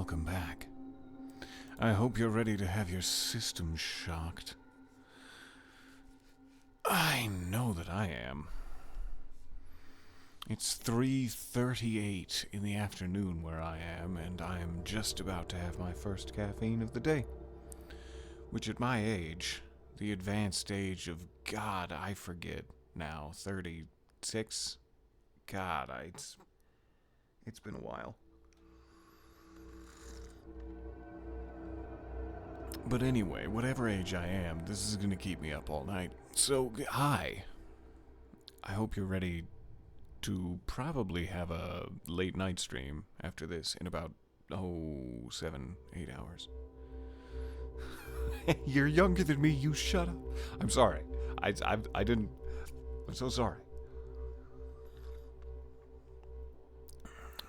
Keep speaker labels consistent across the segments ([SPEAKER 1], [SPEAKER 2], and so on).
[SPEAKER 1] welcome back. I hope you're ready to have your system shocked. I know that I am. It's 3:38 in the afternoon where I am, and I am just about to have my first caffeine of the day. Which at my age, the advanced age of, God, I forget now, 36? God, it's been a while. But anyway, whatever age I am, this is going to keep me up all night. So, hi. I hope you're ready to probably have a late night stream after this in about, 7, 8 hours. You're younger than me, you shut up. I'm sorry. I didn't... I'm so sorry.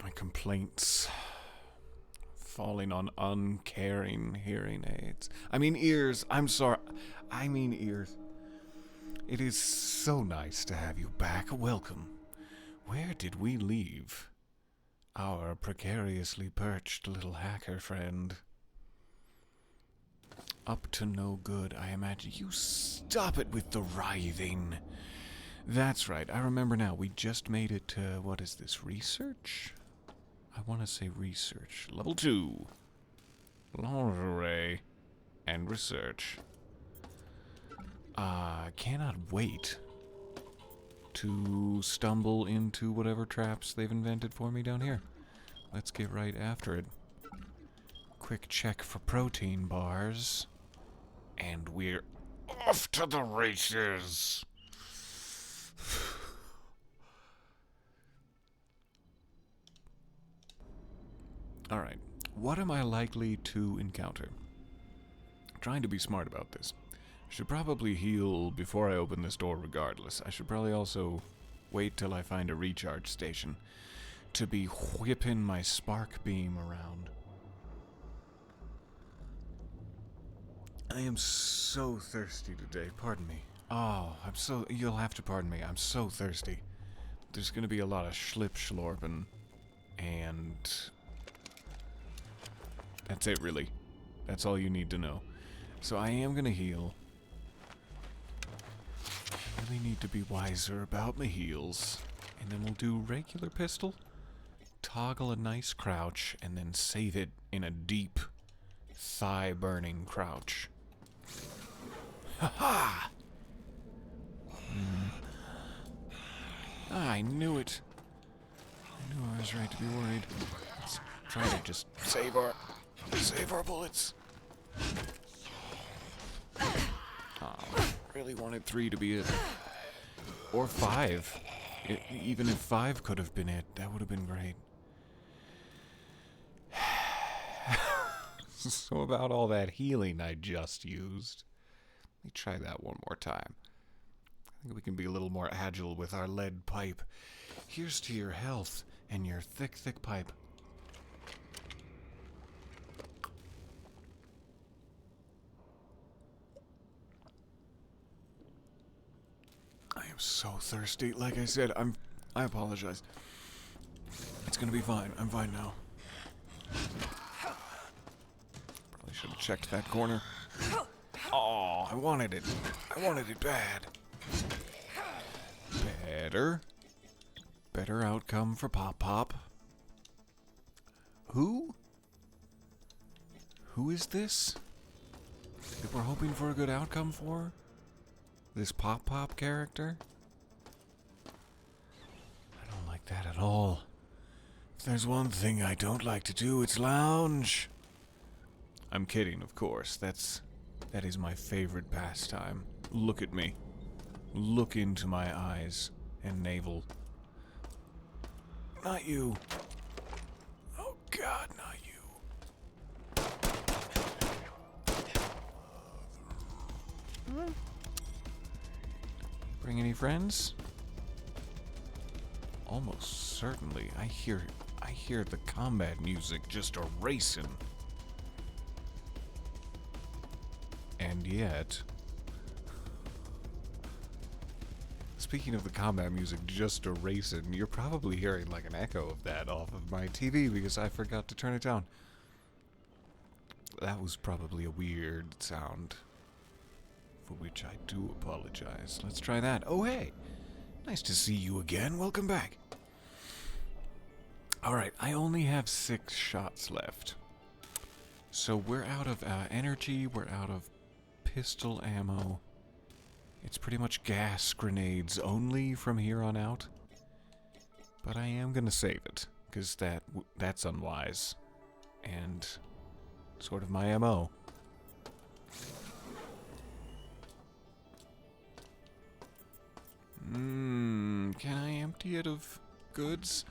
[SPEAKER 1] My complaints... falling on uncaring hearing aids. I mean ears. I'm sorry. I mean ears. It is so nice to have you back. Welcome. Where did we leave our precariously perched little hacker friend? Up to no good, I imagine. You stop it with the writhing. That's right. I remember now. We just made it to, what is this, research? I want to say research. Level 2. Lingerie and research. Cannot wait to stumble into whatever traps they've invented for me down here. Let's get right after it. Quick check for protein bars. And we're off to the races. Alright, what am I likely to encounter? I'm trying to be smart about this. I should probably heal before I open this door regardless. I should probably also wait till I find a recharge station to be whipping my spark beam around. I am so thirsty today, pardon me. Oh, you'll have to pardon me, I'm so thirsty. There's gonna be a lot of schlip-schlorping, and... that's it, really. That's all you need to know. So I am gonna heal. I really need to be wiser about my heals. And then we'll do regular pistol, toggle a nice crouch, and then save it in a deep, thigh-burning crouch. Ha-ha! I knew it. I knew I was right to be worried. Let's try to just save our bullets. Really wanted 3 to be it. Or 5. Even if 5 could have been it, that would have been great. So about all that healing I just used. Let me try that one more time. I think we can be a little more agile with our lead pipe. Here's to your health and your thick, thick pipe. I am so thirsty. Like I said, I apologize. It's gonna be fine. I'm fine now. Probably should have checked that corner. Oh, I wanted it. I wanted it bad. Better outcome for Pop Pop. Who? Who is this that we're hoping for a good outcome for? This Pop Pop character? I don't like that at all. If there's one thing I don't like to do, it's lounge. I'm kidding, of course. That is my favorite pastime. Look at me. Look into my eyes and navel. Not you. Oh God, not you. Bring any friends? Almost certainly. I hear the combat music just a-racing. And yet... Speaking of the combat music just a-racing, you're probably hearing like an echo of that off of my TV because I forgot to turn it down. That was probably a weird sound, for which I do apologize. Let's try that. Oh, hey! Nice to see you again. Welcome back. Alright, I only have 6 shots left. So we're out of energy, we're out of pistol ammo. It's pretty much gas grenades only from here on out. But I am gonna save it, because that's unwise. And sort of my MO. Can I empty it of goods?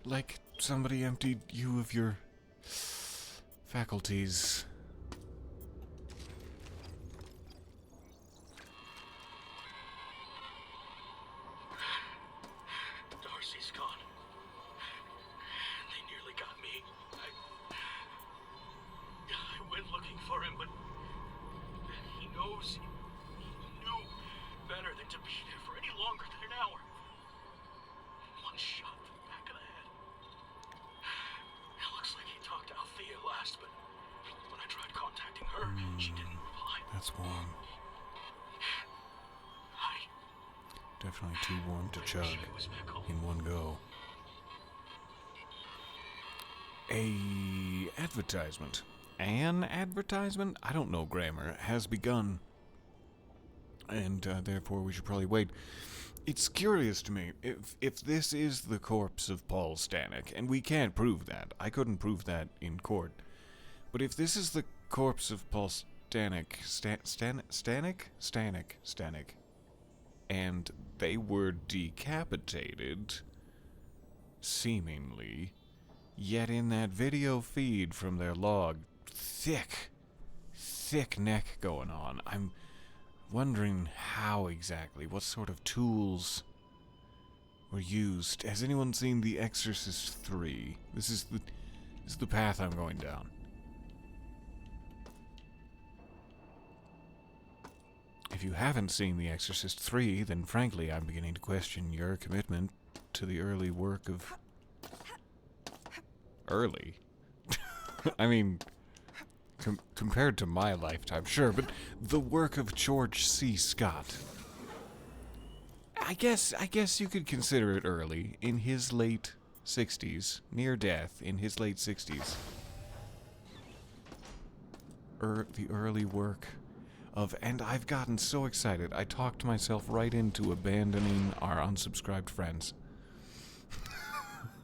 [SPEAKER 1] Like somebody emptied you of your faculties.
[SPEAKER 2] Darcy's gone. They nearly got me. I went looking for him, but he knows. He knew better than to be there for any longer than an hour. One shot to the back of the head. It looks like he talked to Althea last, but when I tried contacting her, she didn't reply.
[SPEAKER 1] That's warm. Definitely too warm to chug in one go. A advertisement. An advertisement? I don't know grammar. Has begun. And therefore we should probably wait. It's curious to me, if this is the corpse of Paul Stanek, and we can't prove that. I couldn't prove that in court. But if this is the corpse of Paul Stanek, Stanek, and they were decapitated, seemingly, yet in that video feed from their log, thick neck going on. I'm wondering how exactly, what sort of tools were used. Has anyone seen The Exorcist 3? This is the path I'm going down. If you haven't seen The Exorcist 3, then frankly, I'm beginning to question your commitment to the early work of... Early? I mean, compared to my lifetime, sure, but the work of George C. Scott. I guess you could consider it early, in his late 60s, near death, in his late 60s. The early work of, and I've gotten so excited, I talked myself right into abandoning our unsubscribed friends.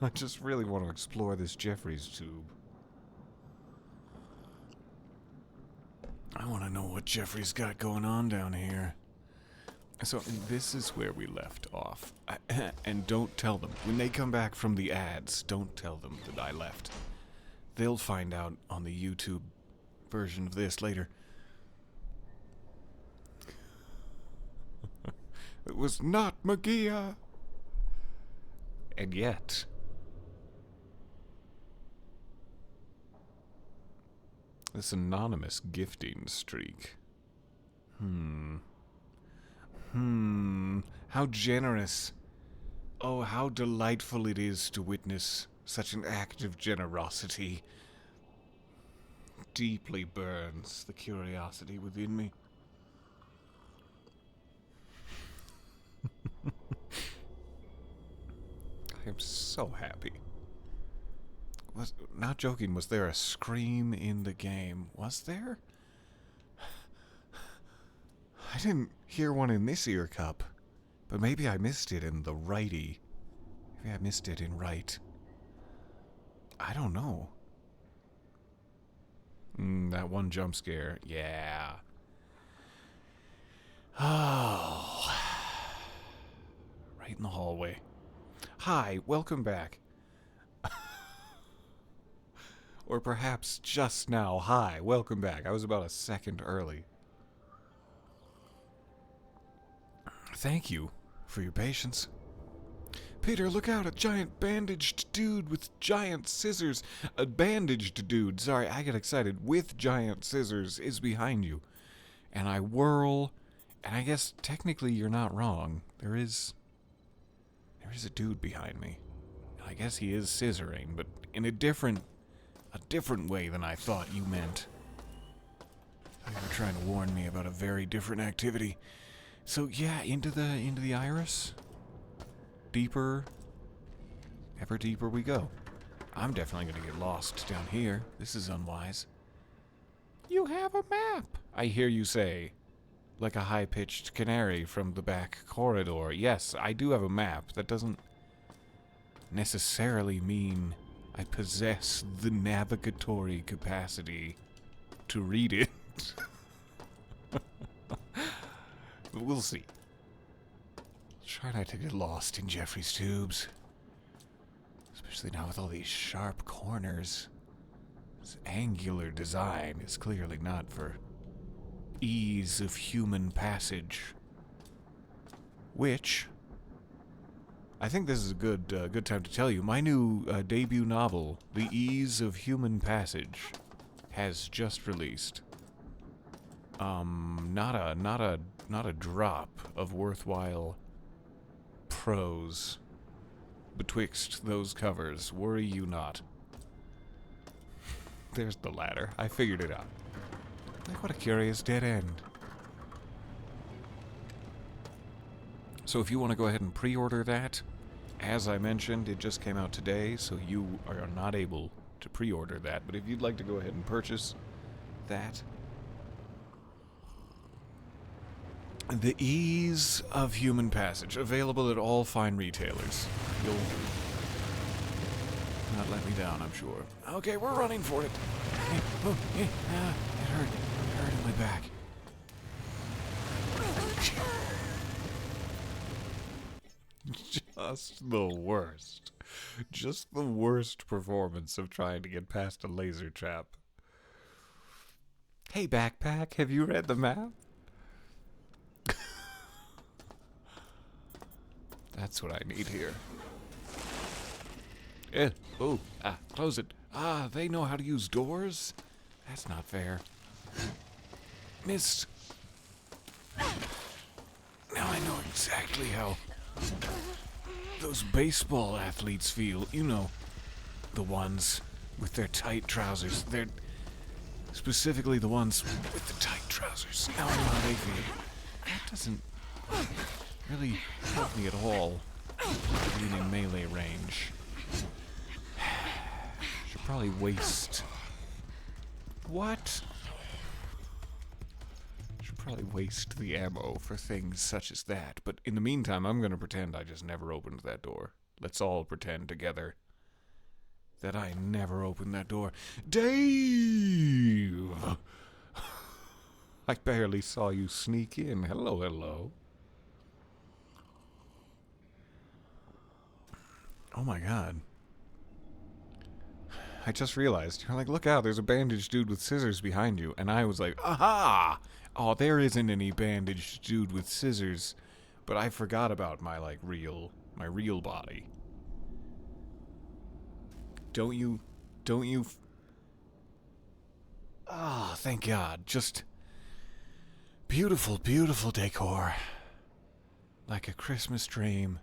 [SPEAKER 1] I just really want to explore this Jeffries tube. I want to know what Jeffrey's got going on down here. So, this is where we left off. And don't tell them. When they come back from the ads, don't tell them that I left. They'll find out on the YouTube version of this later. It was not Magia. And yet... this anonymous gifting streak. How generous. Oh, how delightful it is to witness such an act of generosity. Deeply burns the curiosity within me. I am so happy. Not joking, was there a scream in the game? Was there? I didn't hear one in this ear cup, but maybe I missed it in the righty. Maybe I missed it in right. I don't know. That one jump scare, yeah. Oh. Right in the hallway. Hi, welcome back. Or perhaps just now, hi, welcome back. I was about a second early. Thank you for your patience. Peter, look out, a giant bandaged dude with giant scissors. A bandaged dude, sorry, I get excited, with giant scissors is behind you. And I whirl, and I guess technically you're not wrong. There is a dude behind me. I guess he is scissoring, but in a different way than I thought you meant. They were trying to warn me about a very different activity. So yeah, into the iris. Deeper. Ever deeper we go. I'm definitely gonna get lost down here. This is unwise. You have a map, I hear you say. Like a high-pitched canary from the back corridor. Yes, I do have a map. That doesn't necessarily mean I possess the navigatory capacity to read it. But we'll see. Try not to get lost in Jeffrey's tubes. Especially now with all these sharp corners. This angular design is clearly not for ease of human passage. Which, I think this is a good time to tell you, my new debut novel, The Ease of Human Passage, has just released. Not a drop of worthwhile prose betwixt those covers. Worry you not. There's the ladder. I figured it out. Like, what a curious dead end. So if you want to go ahead and pre-order that, as I mentioned, it just came out today, so you are not able to pre-order that. But if you'd like to go ahead and purchase that, The Ease of Human Passage, available at all fine retailers. You'll not let me down, I'm sure. Okay, we're running for it. It hurt in my back. Just the worst. Just the worst performance of trying to get past a laser trap. Hey, backpack, have you read the map? That's what I need here. Close it. They know how to use doors? That's not fair. Missed. Now I know exactly how those baseball athletes feel. You know, the ones with their tight trousers. They're specifically the ones with the tight trousers. Now I know how they feel. That doesn't really help me at all, being in melee range. Should probably waste... What? Should probably waste the ammo for things such as that, but in the meantime, I'm gonna pretend I just never opened that door. Let's all pretend together that I never opened that door. Dave! I barely saw you sneak in. Hello, hello. Oh my god. I just realized. You're like, look out, there's a bandaged dude with scissors behind you. And I was like, aha! Oh, there isn't any bandaged dude with scissors. But I forgot about my, like, real body. Don't you... Ah, thank God. Just beautiful, beautiful decor. Like a Christmas dream.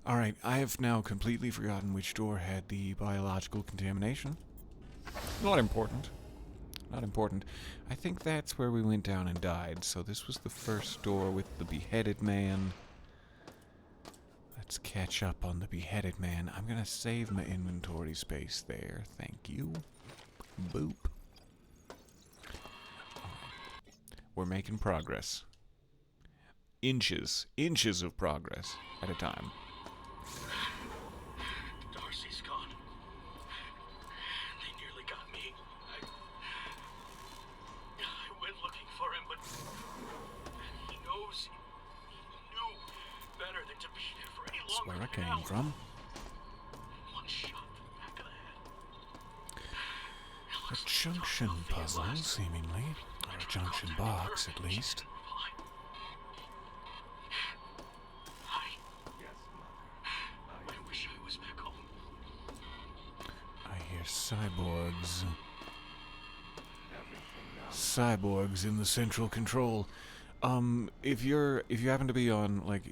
[SPEAKER 1] Alright, I have now completely forgotten which door had the biological contamination. Not important. Not important. I think that's where we went down and died, so this was the first door with the beheaded man. Let's catch up on the beheaded man. I'm gonna save my inventory space there. Thank you. Boop. We're making progress. Inches of progress at a time.
[SPEAKER 2] Darcy's gone. They nearly got me. I went looking for him, but he knows. He knew better than to be there for any
[SPEAKER 1] That's
[SPEAKER 2] longer.
[SPEAKER 1] where I came from.
[SPEAKER 2] One shot to the back of the head.
[SPEAKER 1] A junction puzzle, seemingly. Or a junction box, at least.
[SPEAKER 2] I wish I was back home.
[SPEAKER 1] I hear cyborgs. Cyborgs in the central control. If you happen to be on like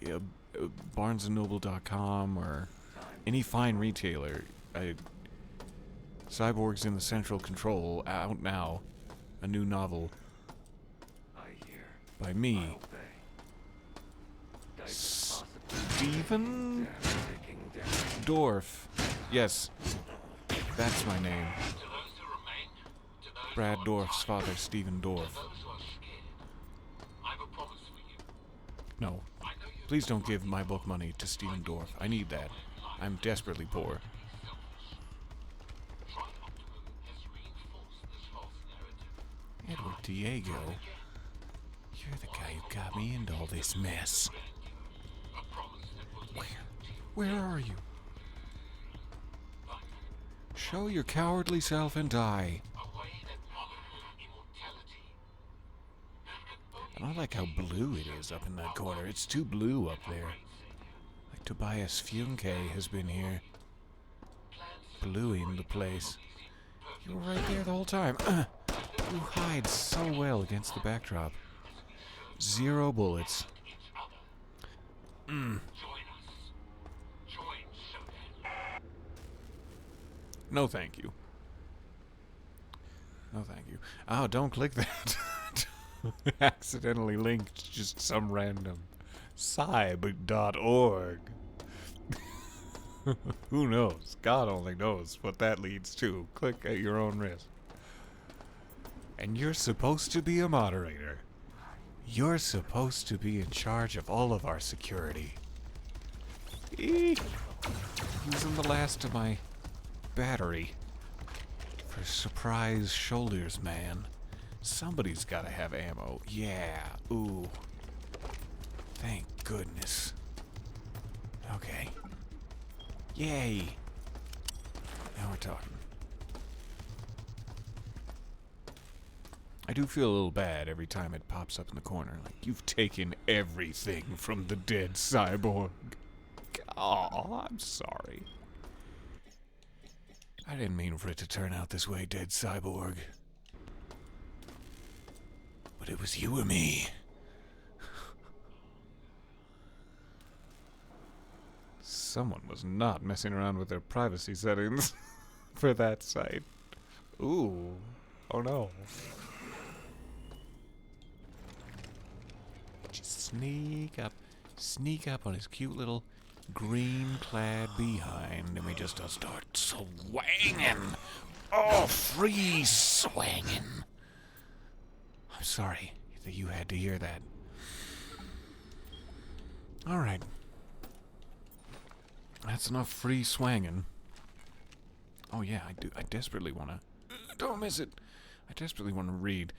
[SPEAKER 1] BarnesandNoble.com or any fine retailer, cyborgs in the central control out now. a new novel
[SPEAKER 3] I hear.
[SPEAKER 1] by
[SPEAKER 3] I
[SPEAKER 1] me,
[SPEAKER 3] obey. Dice possibly
[SPEAKER 1] Stephen
[SPEAKER 3] taking damage.
[SPEAKER 1] Dorff. Yes, that's my name.
[SPEAKER 2] To those who remain, to those
[SPEAKER 1] Brad
[SPEAKER 2] who are
[SPEAKER 1] Dorff's
[SPEAKER 2] tired,
[SPEAKER 1] father, Stephen
[SPEAKER 2] to
[SPEAKER 1] Dorff.
[SPEAKER 2] those who are scared, I have a promise for you.
[SPEAKER 1] No,
[SPEAKER 2] I know you
[SPEAKER 1] please don't give my book money to Stephen Dorff. I need that. I'm desperately poor.
[SPEAKER 2] Trying optimum has reinforced this false narrative.
[SPEAKER 1] Edward Diego, you're the guy who got me into all this mess.
[SPEAKER 2] A promise that will
[SPEAKER 1] Where are you? Show your cowardly self and die.
[SPEAKER 2] a way that promises immortality.
[SPEAKER 1] I don't like how blue it is up in that corner. It's too blue up there. Like Tobias Funke has been here, bluing the place. You were right there the whole time. You hide so well against the backdrop. 0 bullets.
[SPEAKER 2] Join us. Join Shodan.
[SPEAKER 1] No, thank you. No, thank you. Oh, don't click that. Accidentally linked just some random cyb.org. Who knows? God only knows what that leads to. Click at your own risk. And you're supposed to be a moderator. You're supposed to be in charge of all of our security. Eek. Using the last of my battery for surprise shoulders, man. Somebody's gotta have ammo. Yeah. Ooh. Thank goodness. Okay. Yay. Now we're talking. I do feel a little bad every time it pops up in the corner. Like, you've taken everything from the dead cyborg. Aw, I'm sorry. I didn't mean for it to turn out this way, dead cyborg. But it was you or me. Someone was not messing around with their privacy settings for that site. Ooh. Oh no. Just sneak up on his cute little green-clad behind, and we just start swanging. Oh, free swanging. I'm sorry that you had to hear that. All right. That's enough free swanging. Oh yeah, I desperately want to. Don't miss it. I desperately want to read.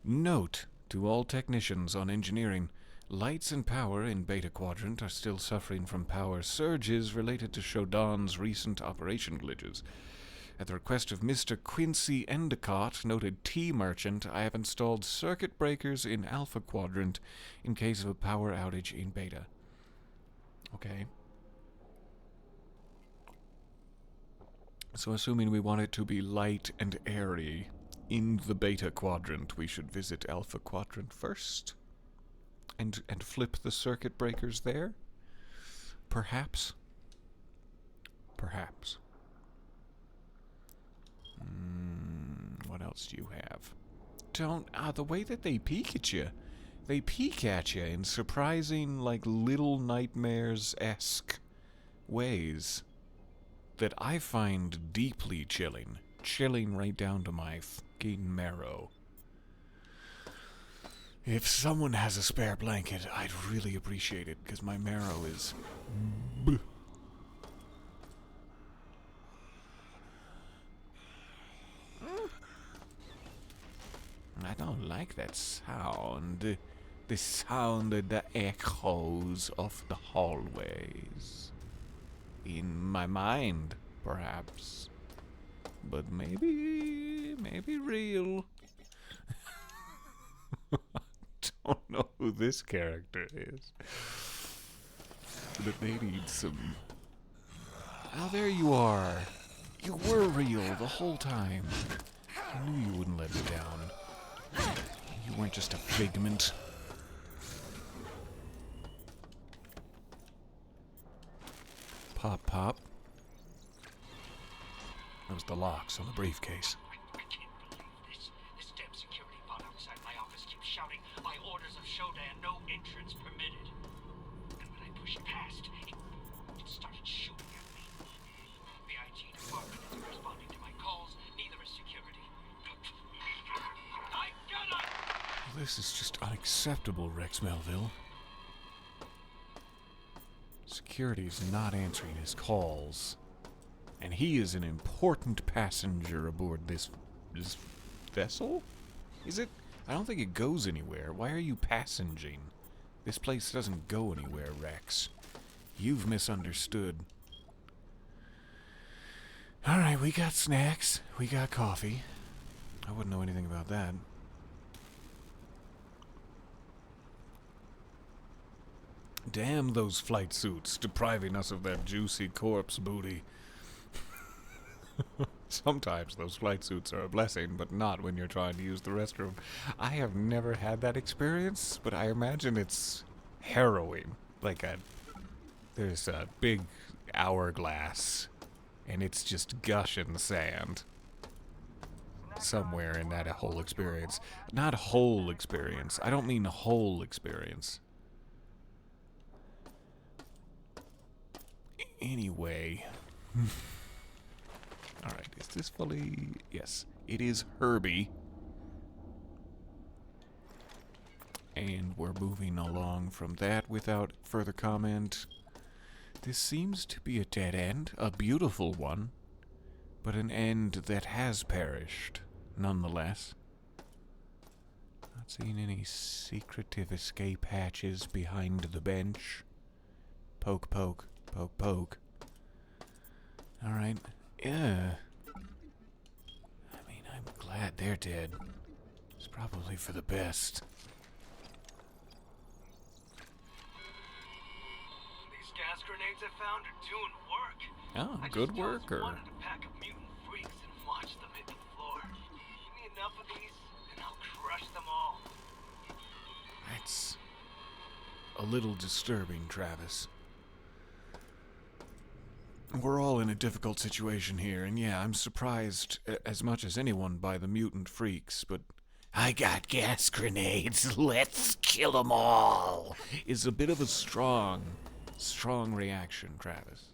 [SPEAKER 1] Note to all technicians on engineering. Lights and power in Beta Quadrant are still suffering from power surges related to Shodan's recent operation glitches. At the request of Mr. Quincy Endicott, noted T Merchant, I have installed circuit breakers in Alpha Quadrant in case of a power outage in Beta. Okay. So assuming we want it to be light and airy in the Beta Quadrant, we should visit Alpha Quadrant first? And flip the circuit breakers there? Perhaps? Perhaps. What else do you have? The way that they peek at you. They peek at you in surprising, like, Little Nightmares-esque ways that I find deeply chilling. Chilling right down to my fucking marrow. If someone has a spare blanket, I'd really appreciate it, because my marrow is... I don't like that sound. The sound of the echoes of the hallways. In my mind, perhaps. But maybe real. Don't know who this character is. But they need some... Oh, there you are. You were real the whole time. I knew you wouldn't let me down. You weren't just a figment. Pop, pop. That was the locks on the briefcase.
[SPEAKER 2] I can't believe this. This damn security
[SPEAKER 1] this is just unacceptable, Rex Melville. Security's not answering his calls. And he is an important passenger aboard this vessel? Is it? I don't think it goes anywhere. Why are you passenging? This place doesn't go anywhere, Rex. You've misunderstood. Alright, we got snacks. We got coffee. I wouldn't know anything about that. Damn those flight suits, depriving us of that juicy corpse booty. Sometimes those flight suits are a blessing, but not when you're trying to use the restroom. I have never had that experience, but I imagine it's harrowing. There's a big hourglass, and it's just gushing sand. Somewhere in that whole experience. Not whole experience. I don't mean whole experience. Anyway. Alright, is this fully... Yes, it is Herbie. And we're moving along from that without further comment. This seems to be a dead end, a beautiful one, but an end that has perished, nonetheless. Not seeing any secretive escape hatches behind the bench. Poke, poke, poke, poke. Alright. Yeah. I mean, I'm glad they're dead. It's probably for the best.
[SPEAKER 2] These gas grenades I found are doing work.
[SPEAKER 1] Oh,
[SPEAKER 2] I
[SPEAKER 1] good
[SPEAKER 2] just
[SPEAKER 1] work, or...
[SPEAKER 2] wanted a pack of mutant freaks and watch them hit the floor. Give me enough of these, and I'll crush them all.
[SPEAKER 1] That's a little disturbing, Travis. We're all in a difficult situation here, and yeah, I'm surprised as much as anyone by the mutant freaks, but I got gas grenades, let's kill them all, is a bit of a strong reaction, Travis.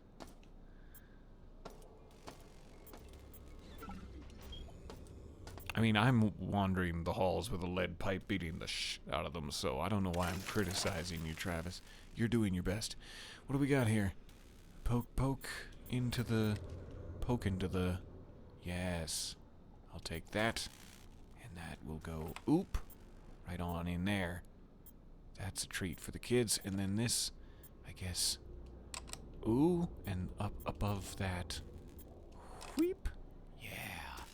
[SPEAKER 1] I mean, I'm wandering the halls with a lead pipe beating the out of them, so I don't know why I'm criticizing you, Travis. You're doing your best. What do we got here? Poke into the... Yes. I'll take that. And that will go, oop, right on in there. That's a treat for the kids. And then this, I guess, ooh, and up above that, wheep. Yeah,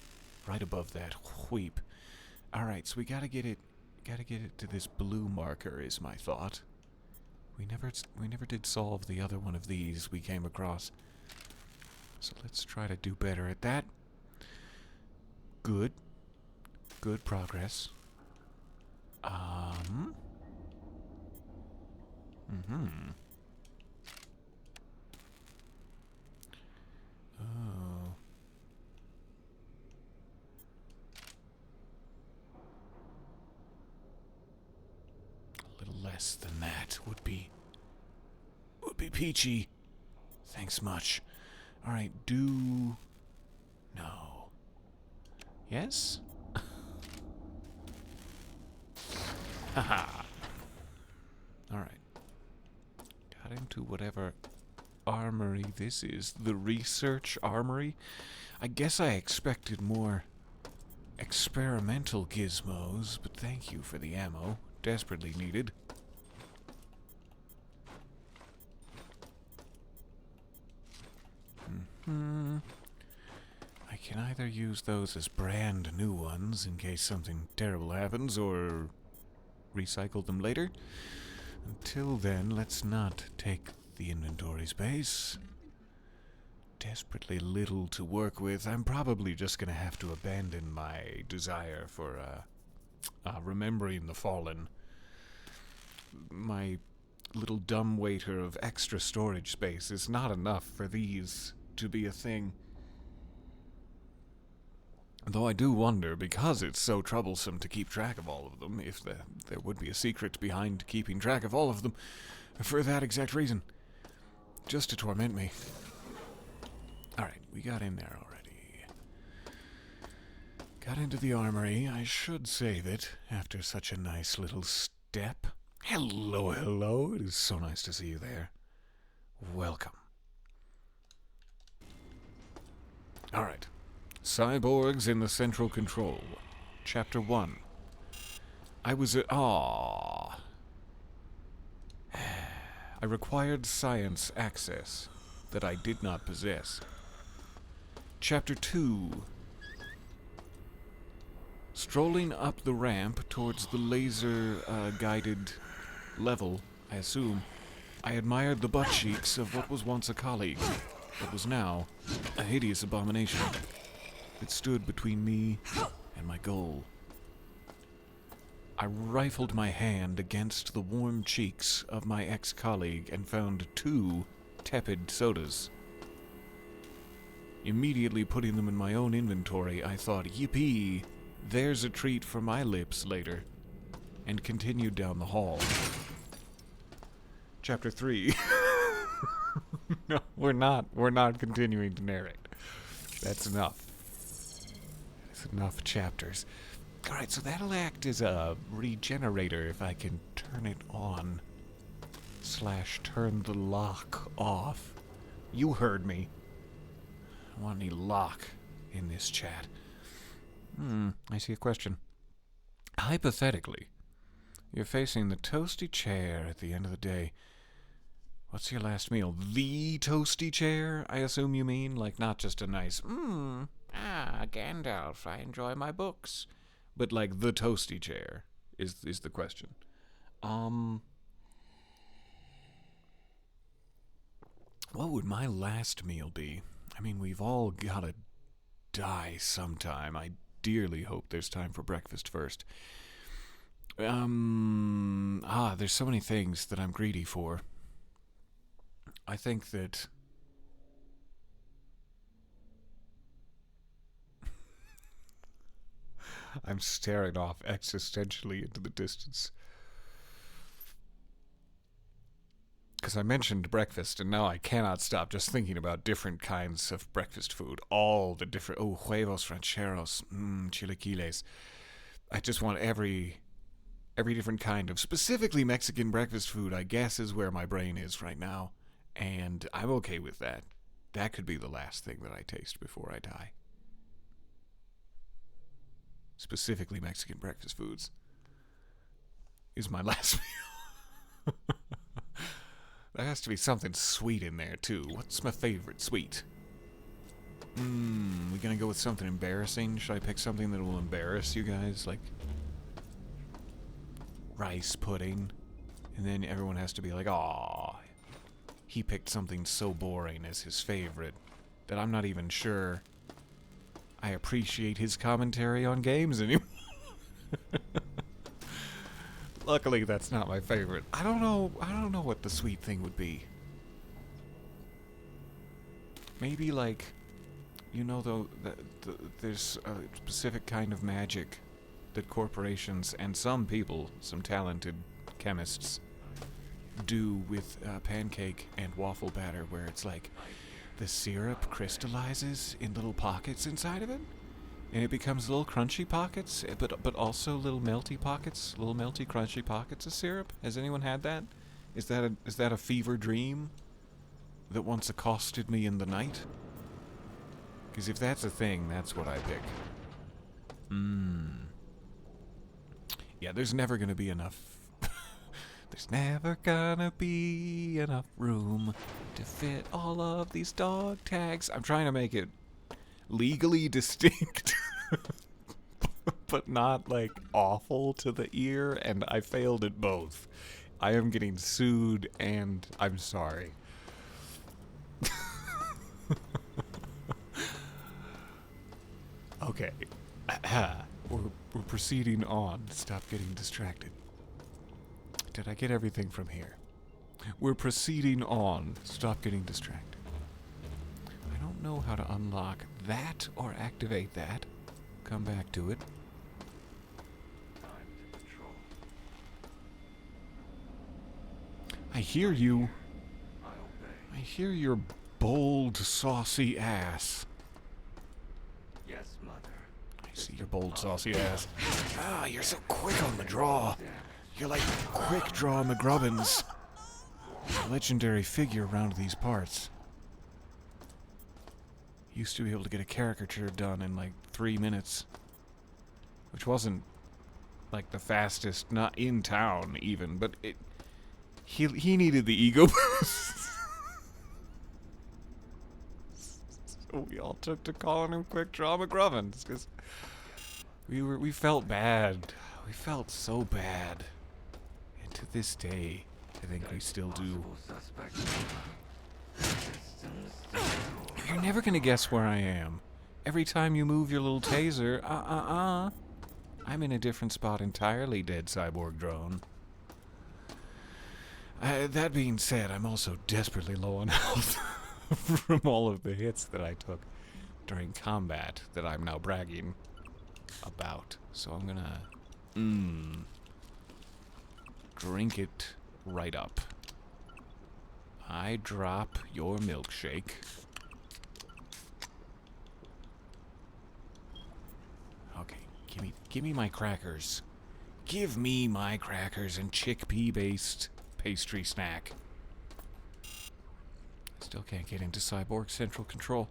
[SPEAKER 1] right above that, wheep. Alright, so we gotta get it to this blue marker, is my thought. We never did solve the other one of these we came across. So let's try to do better at that. Good progress. Oh. A little less than that would be peachy. Thanks much. Alright, no. Yes? Haha. Alright. Got into whatever armory this is. The research armory? I guess I expected more experimental gizmos, but thank you for the ammo. Desperately needed. I can either use those as brand new ones in case something terrible happens, or recycle them later. Until then, let's not take the inventory space. Desperately little to work with. I'm probably just gonna have to abandon my desire for remembering the fallen. My little dumbwaiter of extra storage space is not enough for these to be a thing. Though I do wonder, because it's so troublesome to keep track of all of them, if there would be a secret behind keeping track of all of them, for that exact reason. Just to torment me. Alright, we got in there already. Got into the armory. I should save it after such a nice little step. Hello, hello. It is so nice to see you there. Welcome. Alright. Cyborgs in the Central Control. Chapter 1. I was at... Aww. I required science access that I did not possess. Chapter 2. Strolling up the ramp towards the laser-guided level, I assume, I admired the butt cheeks of what was once a colleague, but was now a hideous abomination. It stood between me and my goal. I rifled my hand against the warm cheeks of my ex-colleague and found 2 tepid sodas. Immediately putting them in my own inventory, I thought, yippee! There's a treat for my lips later, and continued down the hall. Chapter 3. No, we're not continuing to narrate. That's enough. That's enough chapters. Alright, so that'll act as a regenerator if I can turn it on. / turn the lock off. You heard me. I want any lock in this chat. I see a question. Hypothetically, you're facing the toasty chair at the end of the day. What's your last meal? The toasty chair, I assume you mean? Like, not just a nice, Gandalf, I enjoy my books. But, like, the toasty chair is the question. What would my last meal be? I mean, we've all gotta die sometime. I dearly hope there's time for breakfast first. There's so many things that I'm greedy for. I think that... I'm staring off existentially into the distance. Because I mentioned breakfast, and now I cannot stop just thinking about different kinds of breakfast food. All the different... Oh, huevos rancheros. Chilaquiles. I just want every different kind of specifically Mexican breakfast food, I guess, is where my brain is right now. And I'm okay with that. That could be the last thing that I taste before I die. Specifically Mexican breakfast foods is my last meal. There has to be something sweet in there, too. What's my favorite sweet? We gonna go with something embarrassing? Should I pick something that will embarrass you guys? Like rice pudding? And then everyone has to be like, aw, he picked something so boring as his favorite that I'm not even sure I appreciate his commentary on games anymore. Luckily, that's not my favorite. I don't know what the sweet thing would be. Maybe like, you know, though, there's a specific kind of magic that corporations and some people, some talented chemists, do with pancake and waffle batter, where it's like the syrup crystallizes in little pockets inside of it, and it becomes little crunchy pockets, but also little melty pockets, little melty crunchy pockets of syrup. Has anyone had that? Is that a fever dream that once accosted me in the night? Because if that's a thing, that's what I pick. Yeah, there's never gonna be enough. There's never gonna be enough room to fit all of these dog tags. I'm trying to make it legally distinct, but not, like, awful to the ear, and I failed at both. I am getting sued, and I'm sorry. Okay. We're proceeding on. Stop getting distracted. Did I get everything from here? We're proceeding on. Stop getting distracted. I don't know how to unlock that or activate that. Come back to it.
[SPEAKER 3] Time to patrol.
[SPEAKER 1] I hear you.
[SPEAKER 3] I obey.
[SPEAKER 1] I hear your bold, saucy ass.
[SPEAKER 3] Yes, Mother.
[SPEAKER 1] I See your bold, saucy ass. Ah, you're so quick on the draw. You're like Quick Draw McGrubbins. A legendary figure around these parts. Used to be able to get a caricature done in like 3 minutes. Which wasn't like the fastest, not in town even, but he needed the ego boost. So we all took to calling him Quick Draw McGrubbins because we felt bad. We felt so bad. And to this day, I think we still do.
[SPEAKER 3] Possible suspect.
[SPEAKER 1] You're never gonna guess where I am. Every time you move your little taser, I'm in a different spot entirely, dead cyborg drone. That being said, I'm also desperately low on health from all of the hits that I took during combat that I'm now bragging about. So I'm gonna drink it right up. I drop your milkshake. Okay, give me my crackers. Give me my crackers and chickpea-based pastry snack. Still can't get into Cyborg Central Control.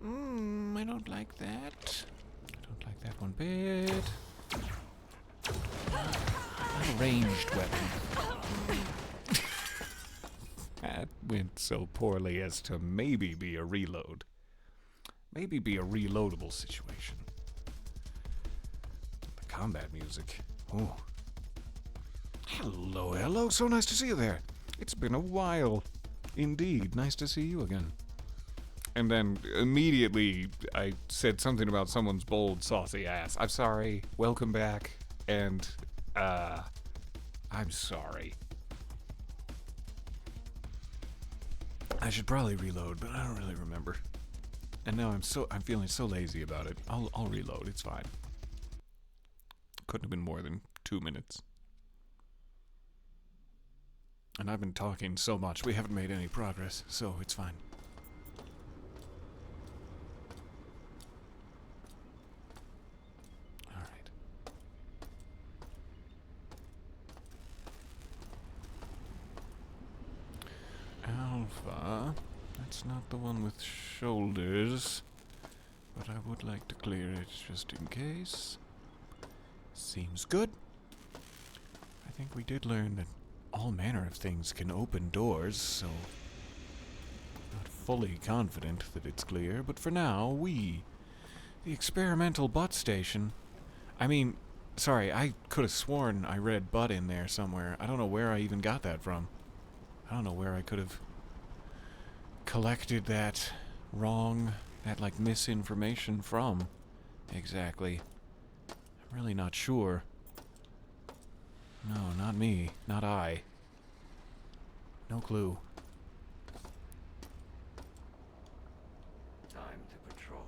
[SPEAKER 1] I don't like that. I don't like that one bit. A ranged weapon. That went so poorly as to maybe be a reload. Maybe be a reloadable situation. The combat music. Oh. Hello, hello. So nice to see you there. It's been a while. Indeed. Nice to see you again. And then immediately I said something about someone's bold, saucy ass. I'm sorry. Welcome back. And, I'm sorry. I should probably reload, but I don't really remember. And now I'm feeling so lazy about it. I'll reload. It's fine. Couldn't have been more than 2 minutes. And I've been talking so much, we haven't made any progress, so it's fine. Alright. Alpha. That's not the one with shoulders. But I would like to clear it just in case. Seems good. I think we did learn that all manner of things can open doors, so not fully confident that it's clear, but for now, the experimental butt station. I mean, sorry, I could have sworn I read butt in there somewhere. I don't know where I even got that from. I don't know where I could have collected that like misinformation from exactly. I'm really not sure. No, not me. Not I. No clue.
[SPEAKER 3] Time to patrol.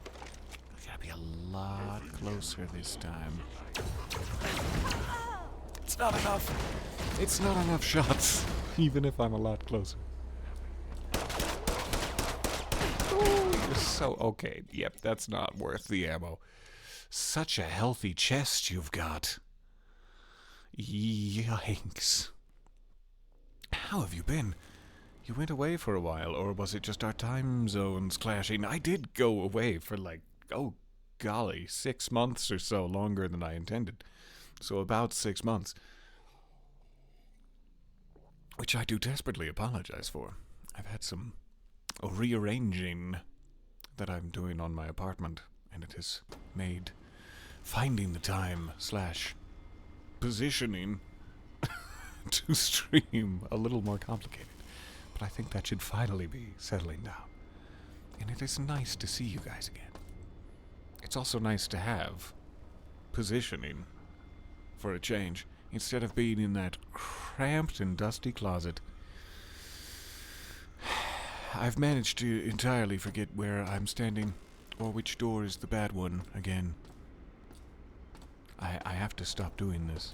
[SPEAKER 1] I gotta be a lot closer this time. It's not enough. It's not enough shots, even if I'm a lot closer. Ooh, you're so okay. Yep, that's not worth the ammo. Such a healthy chest you've got. Yikes. How have you been? You went away for a while, or was it just our time zones clashing? I did go away for like, oh golly, 6 months or so, longer than I intended. So about 6 months. Which I do desperately apologize for. I've had some rearranging that I'm doing on my apartment, and it has made finding the time / positioning to stream a little more complicated. But I think that should finally be settling down. And it is nice to see you guys again. It's also nice to have positioning for a change, instead of being in that cramped and dusty closet. I've managed to entirely forget where I'm standing, or which door is the bad one again. I have to stop doing this.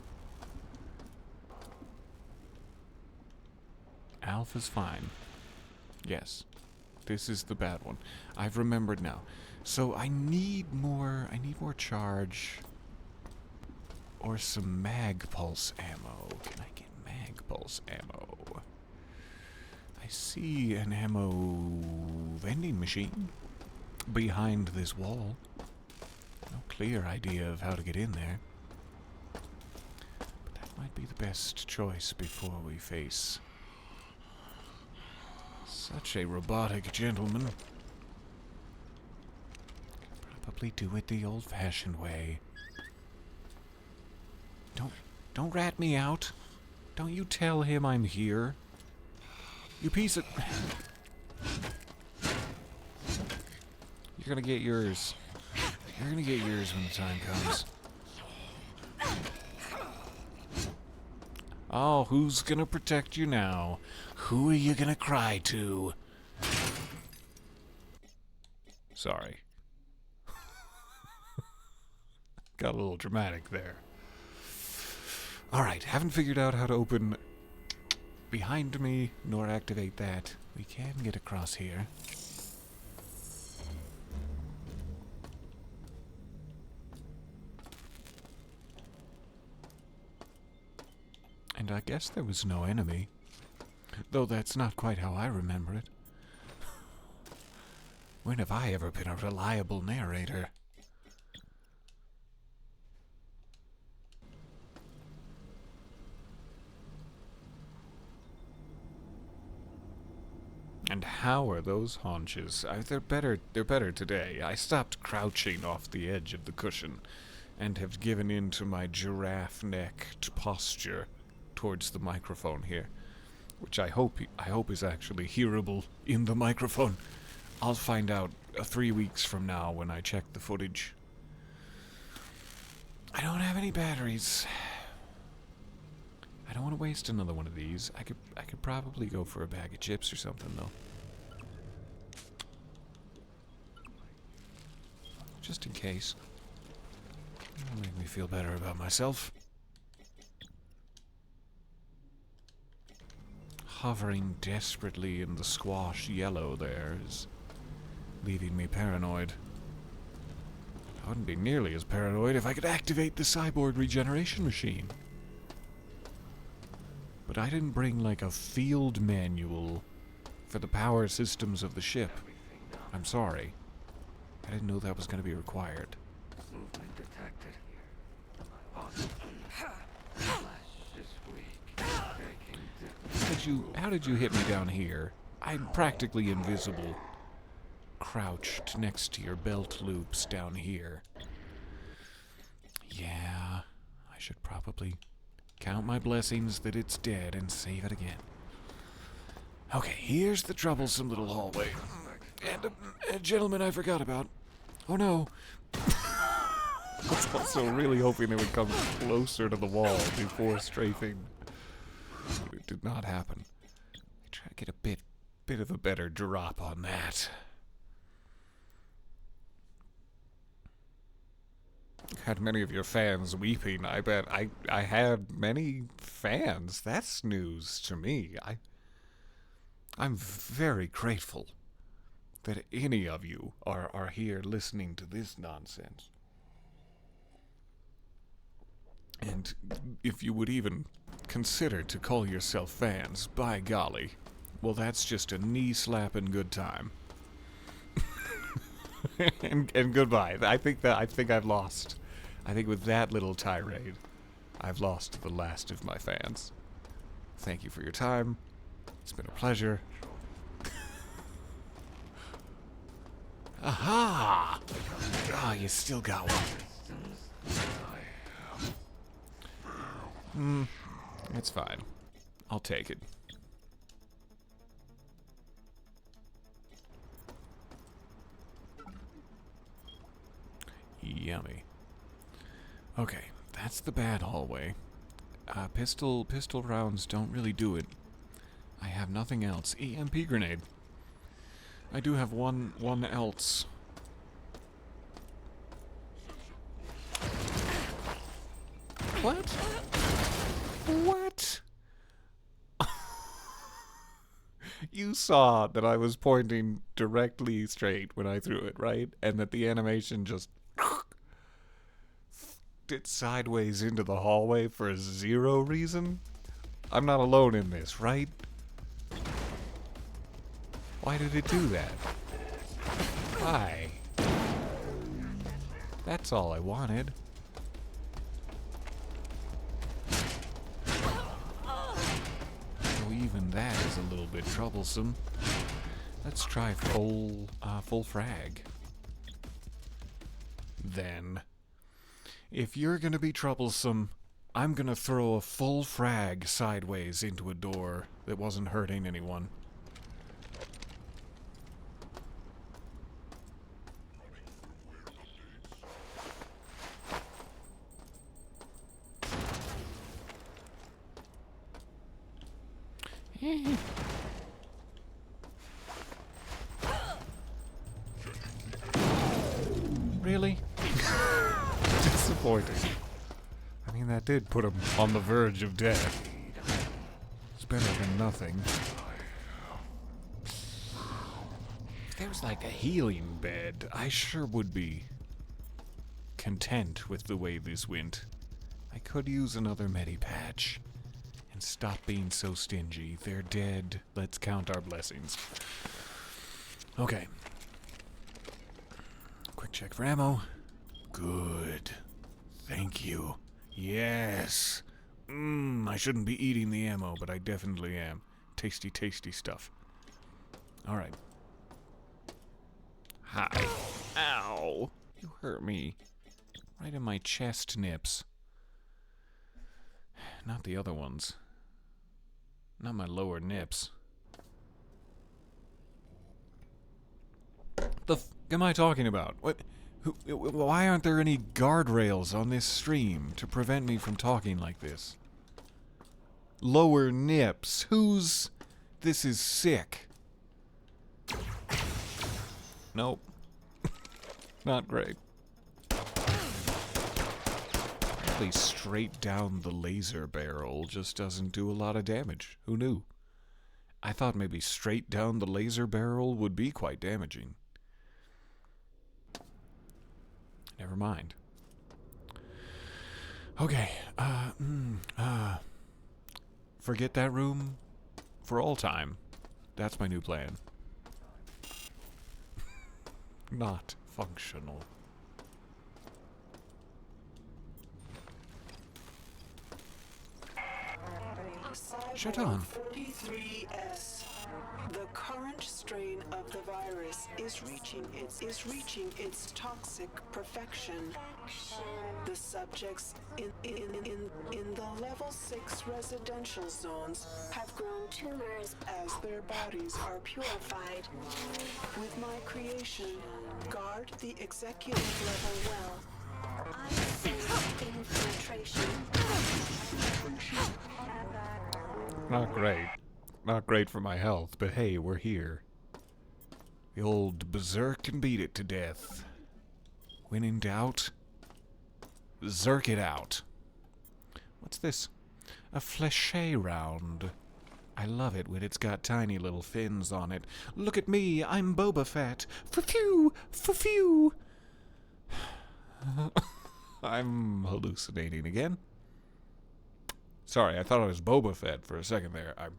[SPEAKER 1] Alpha's fine. Yes. This is the bad one. I've remembered now. So I need more charge. Or some mag pulse ammo. Can I get mag pulse ammo? I see an ammo vending machine behind this wall. No clear idea of how to get in there. But that might be the best choice before we face such a robotic gentleman. Probably do it the old-fashioned way. Don't rat me out. Don't you tell him I'm here. You piece of... You're gonna get yours. You're gonna get yours when the time comes. Oh, who's gonna protect you now? Who are you gonna cry to? Sorry. Got a little dramatic there. Alright, haven't figured out how to open behind me, nor activate that. We can get across here. And I guess there was no enemy. Though that's not quite how I remember it. When have I ever been a reliable narrator? And how are those haunches? They're better today. I stopped crouching off the edge of the cushion and have given in to my giraffe-necked posture towards the microphone here, which I hope is actually hearable in the microphone. I'll find out 3 weeks from now when I check the footage. I don't have any batteries. I don't want to waste another one of these. I could probably go for a bag of chips or something, though. Just in case. It'll make me feel better about myself. Hovering desperately in the squash yellow there is leaving me paranoid. I wouldn't be nearly as paranoid if I could activate the cyborg regeneration machine. But I didn't bring, like, a field manual for the power systems of the ship. I'm sorry. I didn't know that was going to be required.
[SPEAKER 3] Movement detected. Flash is weak.
[SPEAKER 1] How did you hit me down here? I'm practically invisible. Crouched next to your belt loops down here. Yeah, I should probably count my blessings that it's dead and save it again. Okay, here's the troublesome little hallway. And a gentleman I forgot about. Oh no. I was also really hoping they would come closer to the wall before strafing. But it did not happen. I try to get a bit of a better drop on that. Had many of your fans weeping, I bet. I had many fans. That's news to me. I'm very grateful that any of you are here listening to this nonsense. And if you would even consider to call yourself fans, by golly, well, that's just a knee-slapping good time. and goodbye. I think I've lost. I think with that little tirade, I've lost the last of my fans. Thank you for your time. It's been a pleasure. Aha! Ah, you still got one. It's fine. I'll take it. Yummy. Okay, that's the bad hallway. Pistol rounds don't really do it. I have nothing else. EMP grenade. I do have one else. What? What? You saw that I was pointing directly straight when I threw it, right? And that the animation just did sideways into the hallway for zero reason? I'm not alone in this, right? Why did it do that? Why? That's all I wanted. Though even that is a little bit troublesome. Let's try full frag. Then, if you're gonna be troublesome, I'm gonna throw a full frag sideways into a door that wasn't hurting anyone. Really? Disappointing. I mean, that did put him on the verge of death. It's better than nothing. If there was like a healing bed, I sure would be content with the way this went. I could use another medipatch. And stop being so stingy. They're dead. Let's count our blessings. Okay. Quick check for ammo. Good. Thank you. Yes. I shouldn't be eating the ammo, but I definitely am. Tasty, tasty stuff. Alright. Hi. Ow. You hurt me. Right in my chest nips. Not the other ones. Not my lower nips. The f am I talking about? What? Why aren't there any guardrails on this stream to prevent me from talking like this? Lower nips. Who's... This is sick. Nope. Not great. Apparently straight down the laser barrel just doesn't do a lot of damage. Who knew? I thought maybe straight down the laser barrel would be quite damaging. Never mind. Okay, forget that room for all time. That's my new plan. Not functional. Shut on.
[SPEAKER 4] 43S. The current strain of the virus is reaching its toxic perfection. The subjects in the level 6 residential zones have grown tumors as their bodies are purified. With my creation, guard the executive level well. I sense infiltration.
[SPEAKER 1] Not great. Not great for my health, but hey, we're here. The old berserk can beat it to death. When in doubt, zerk it out. What's this? A fléché round. I love it when it's got tiny little fins on it. Look at me, I'm Boba Fett. Fa-phew! Fa-phew! I'm hallucinating again. Sorry, I thought I was Boba Fett for a second there. I'm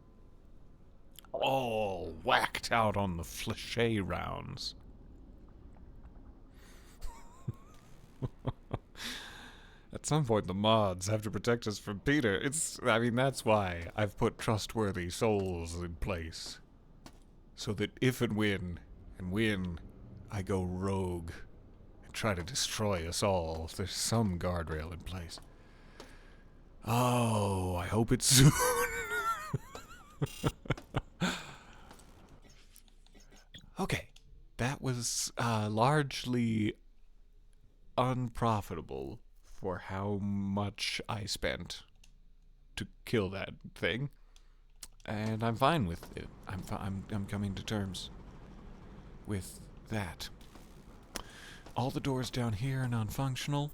[SPEAKER 1] all whacked out on the fléché rounds. At some point, the mods have to protect us from Peter. I mean, that's why I've put trustworthy souls in place. So that if and when I go rogue and try to destroy us all, there's some guardrail in place. Oh, I hope it's soon. Okay, that was largely unprofitable for how much I spent to kill that thing, and I'm fine with it. I'm coming to terms with that. All the doors down here are non-functional.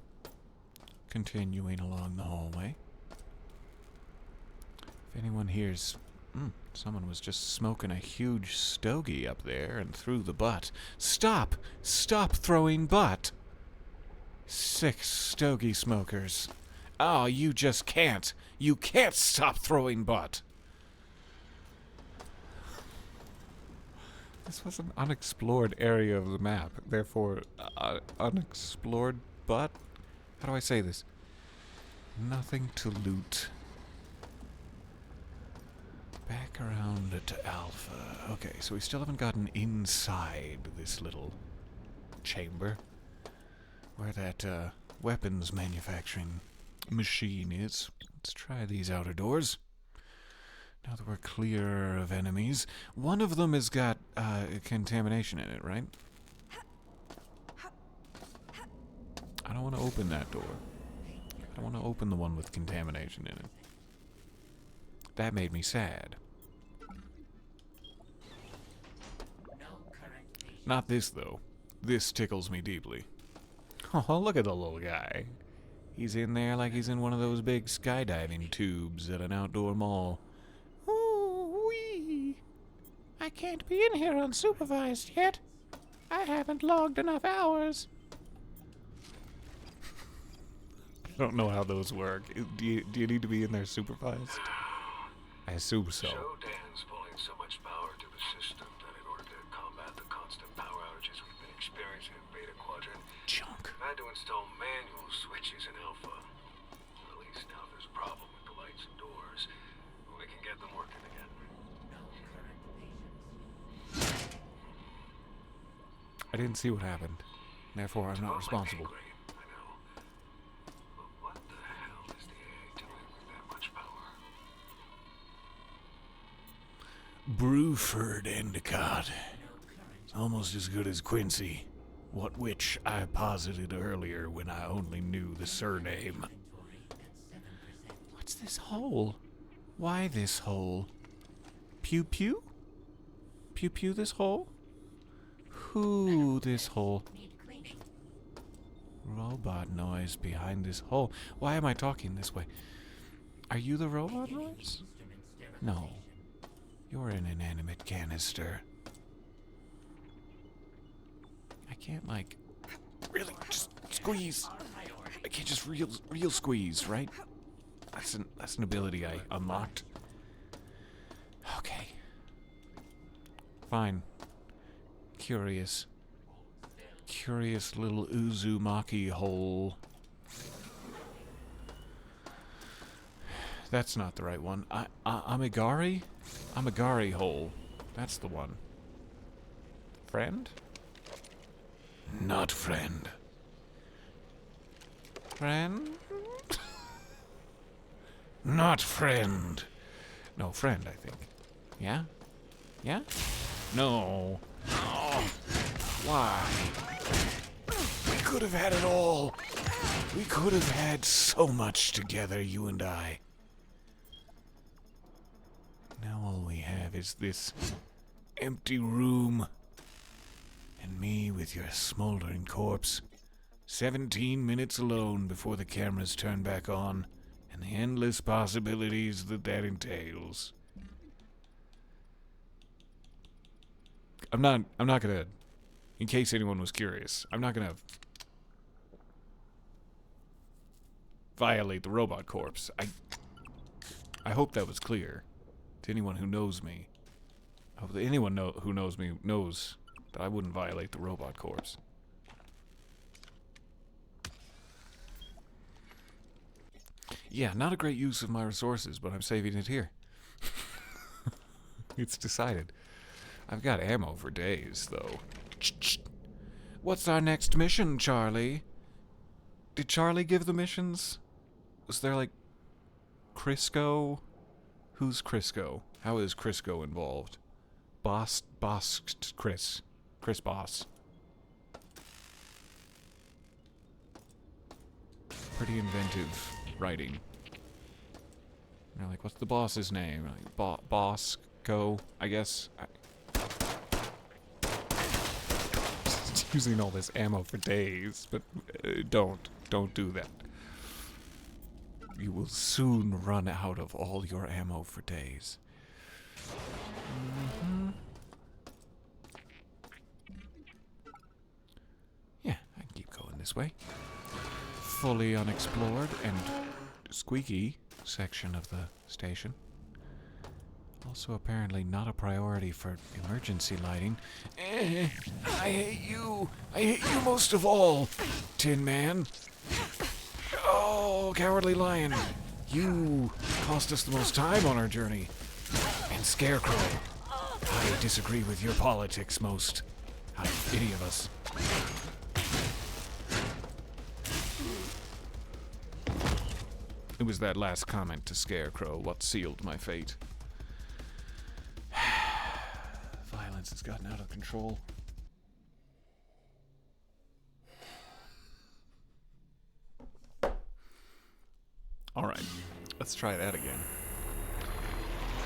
[SPEAKER 1] Continuing along the hallway. If anyone hears Someone was just smoking a huge stogie up there and threw the butt. Stop! Stop throwing butt! Sick stogie smokers. Oh, you just can't. You can't stop throwing butt. This was an unexplored area of the map. Therefore, unexplored butt? How do I say this? Nothing to loot. Back around to Alpha. Okay, so we still haven't gotten inside this little chamber where that weapons manufacturing machine is. Let's try these outer doors. Now that we're clear of enemies. One of them has got contamination in it, right? I don't want to open that door. I don't want to open the one with contamination in it. That made me sad. Not this, though. This tickles me deeply. Oh, look at the little guy. He's in there like he's in one of those big skydiving tubes at an outdoor mall. Ooh-wee. I can't be in here unsupervised yet. I haven't logged enough hours. I don't know how those work. Do you need to be in there supervised? I assume so.
[SPEAKER 2] Shodan's pulling so much power to the system that in order to combat the constant power outages we've been experiencing in Beta Quadrant,
[SPEAKER 1] Junk.
[SPEAKER 2] I had to install manual switches in Alpha. At least now there's a problem with the lights and doors. We can get them working again.
[SPEAKER 1] I didn't see what happened. Therefore, I'm not responsible.
[SPEAKER 2] I know. But what the hell is the AA doing with that much power?
[SPEAKER 1] Bruford Endicott. It's almost as good as Quincy. What which I posited earlier when I only knew the surname. What's this hole? Why this hole? Pew pew? Pew pew this hole? Who this hole? Robot noise behind this hole. Why am I talking this way? Are you the robot noise? No. You're an inanimate canister. I can't, like, really just squeeze. I can't just real squeeze, right? That's an ability I unlocked. Okay. Fine. Curious little Uzumaki hole. That's not the right one. Amigari? Amigari hole. That's the one. Friend? Not friend. Friend? Not friend. No, friend, I think. Yeah? Yeah? No. Oh. Why? We could have had it all. We could have had so much together, you and I. Now all we have is this empty room. And me with your smoldering corpse. 17 minutes alone before the cameras turn back on. And the endless possibilities that entails. I'm not gonna, in case anyone was curious, I'm not gonna violate the robot corpse. I hope that was clear to anyone who knows me. I hope that anyone who knows me knows that I wouldn't violate the robot corpse. Yeah, not a great use of my resources, but I'm saving it here. It's decided. I've got ammo for days, though. What's our next mission, Charlie? Did Charlie give the missions? Was there, like, Crisco? Who's Crisco? How is Crisco involved? Boss, Chris. Chris Boss. Pretty inventive writing. You're like, what's the boss's name? Like, Boss Go, I guess. Using all this ammo for days, but don't do that. You will soon run out of all your ammo for days. Yeah, I can keep going this way. Fully unexplored and squeaky section of the station. Also apparently not a priority for emergency lighting. I hate you. I hate you most of all, Tin Man. Oh, Cowardly Lion. You cost us the most time on our journey. And Scarecrow. I disagree with your politics most. Out of any of us. It was that last comment to Scarecrow what sealed my fate. Violence has gotten out of control. Alright, let's try that again.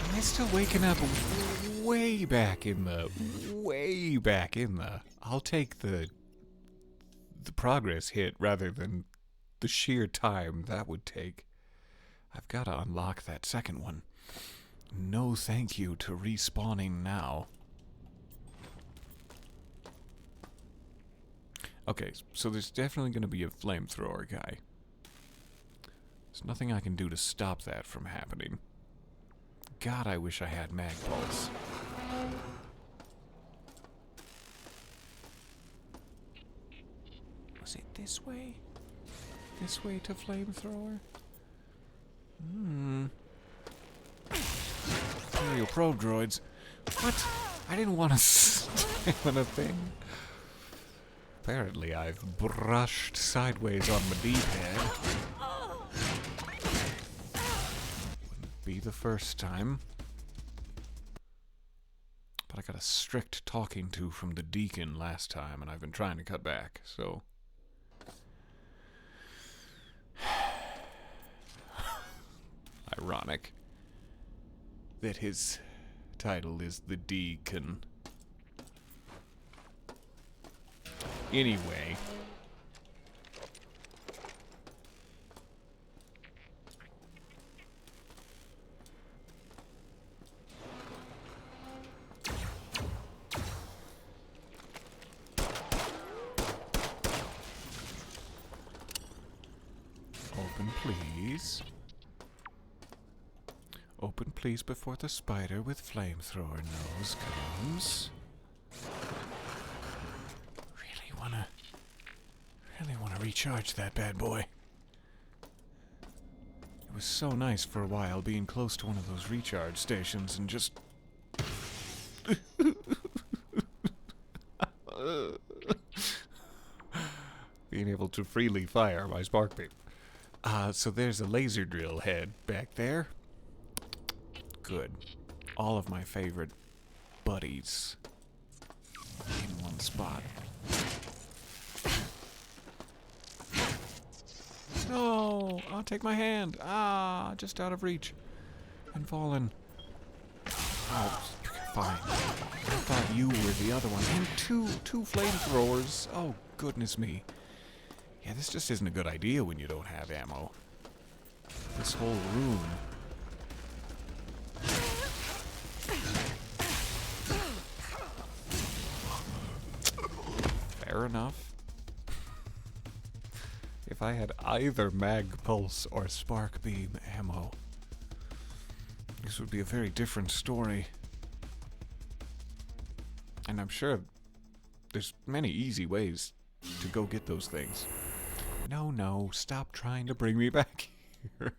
[SPEAKER 1] Am I still waking up way back in the... I'll take the progress hit rather than the sheer time that would take. I've got to unlock that second one. No thank you to respawning now. Okay, so there's definitely going to be a flamethrower guy. There's nothing I can do to stop that from happening. God, I wish I had Mag Pulse. Was it this way? This way to flamethrower? Aerial probe droids. What? I didn't want to stay on a thing. Apparently I've brushed sideways on my D-pad. Wouldn't be the first time. But I got a strict talking to from the Deacon last time, and I've been trying to cut back, so... Ironic that his title is the Deacon. Anyway. Open, please. Open, please, before the spider with flamethrower nose comes. Really wanna recharge that bad boy. It was so nice for a while being close to one of those recharge stations and just... being able to freely fire my spark beam. So there's a laser drill head back there. Good. All of my favorite buddies in one spot. No! I'll take my hand. Ah, just out of reach. And fallen. Oh, fine. I thought you were the other one. And two flamethrowers. Oh, goodness me. Yeah, this just isn't a good idea when you don't have ammo. This whole room. Fair enough. If I had either Mag Pulse or Spark Beam ammo, this would be a very different story. And I'm sure there's many easy ways to go get those things. No, stop trying to bring me back here.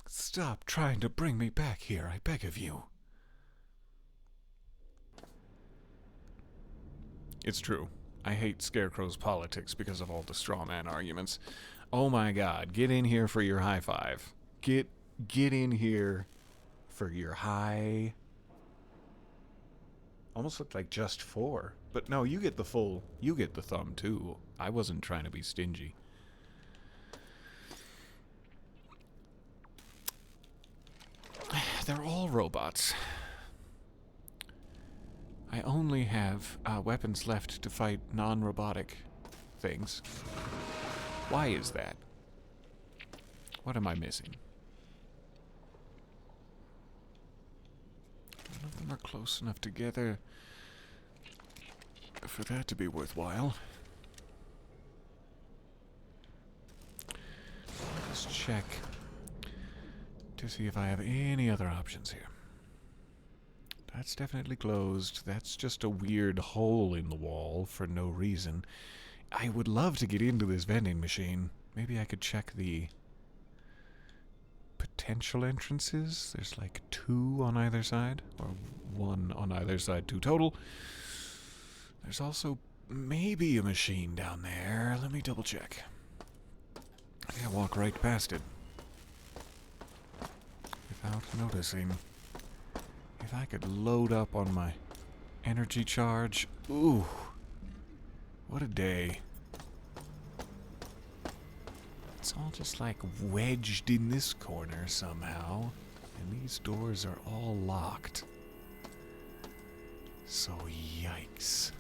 [SPEAKER 1] Stop trying to bring me back here, I beg of you. It's true. I hate Scarecrow's politics because of all the straw man arguments. Oh my god, get in here for your high five. Get in here for your high... Almost looked like just 4. But no, you get the full... You get the thumb too. I wasn't trying to be stingy. They're all robots. I only have weapons left to fight non-robotic things. Why is that? What am I missing? of them are close enough together for that to be worthwhile. Let's check to see if I have any other options here. That's definitely closed. That's just a weird hole in the wall for no reason. I would love to get into this vending machine. Maybe I could check the potential entrances. There's like 2 on either side, or 1 on either side, 2 total. There's also maybe a machine down there. Let me double check. I think I walk right past it without noticing. If I could load up on my energy charge. Ooh, what a day. It's all just like wedged in this corner somehow. And these doors are all locked. So yikes.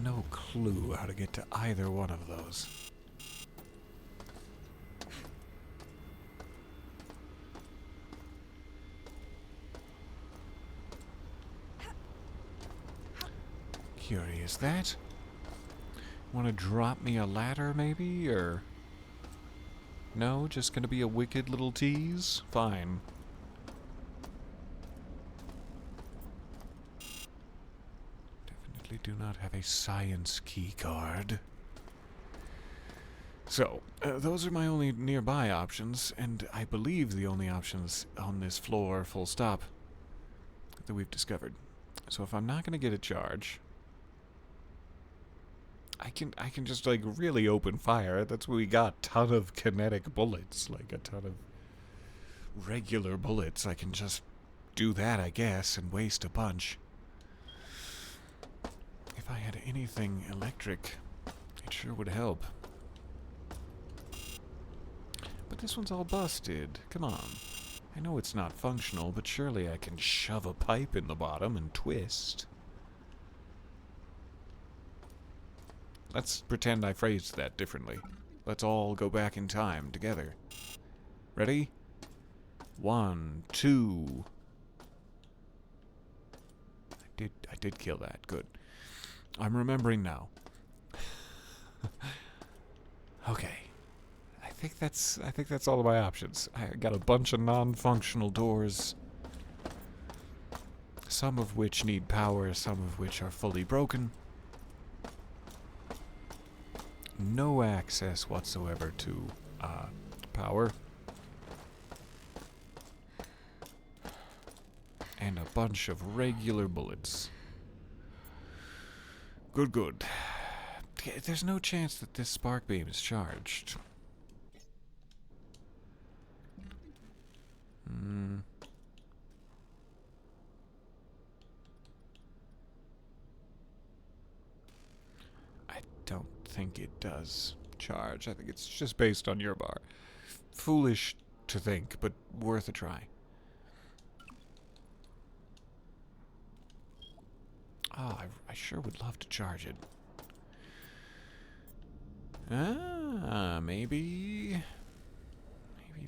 [SPEAKER 1] No clue how to get to either one of those. Curious that. Want to drop me a ladder maybe, or... No, just gonna be a wicked little tease? Fine. Definitely do not have a science key card. So, those are my only nearby options, and I believe the only options on this floor, full stop, that we've discovered. So if I'm not gonna get a charge, I can just like really open fire. That's what we got. Ton of kinetic bullets, like a ton of regular bullets. I can just do that, I guess, and waste a bunch. If I had anything electric, it sure would help. But this one's all busted. Come on. I know it's not functional, but surely I can shove a pipe in the bottom and twist. Let's pretend I phrased that differently. Let's all go back in time together. Ready? 1, 2. I did kill that. Good. I'm remembering now. Okay. I think that's all of my options. I got a bunch of non-functional doors. Some of which need power, some of which are fully broken. No access whatsoever to power. And a bunch of regular bullets. Good, good. There's no chance that this spark beam is charged. I don't think it does charge. I think it's just based on your bar. Foolish to think, but worth a try. Oh, I sure would love to charge it. Maybe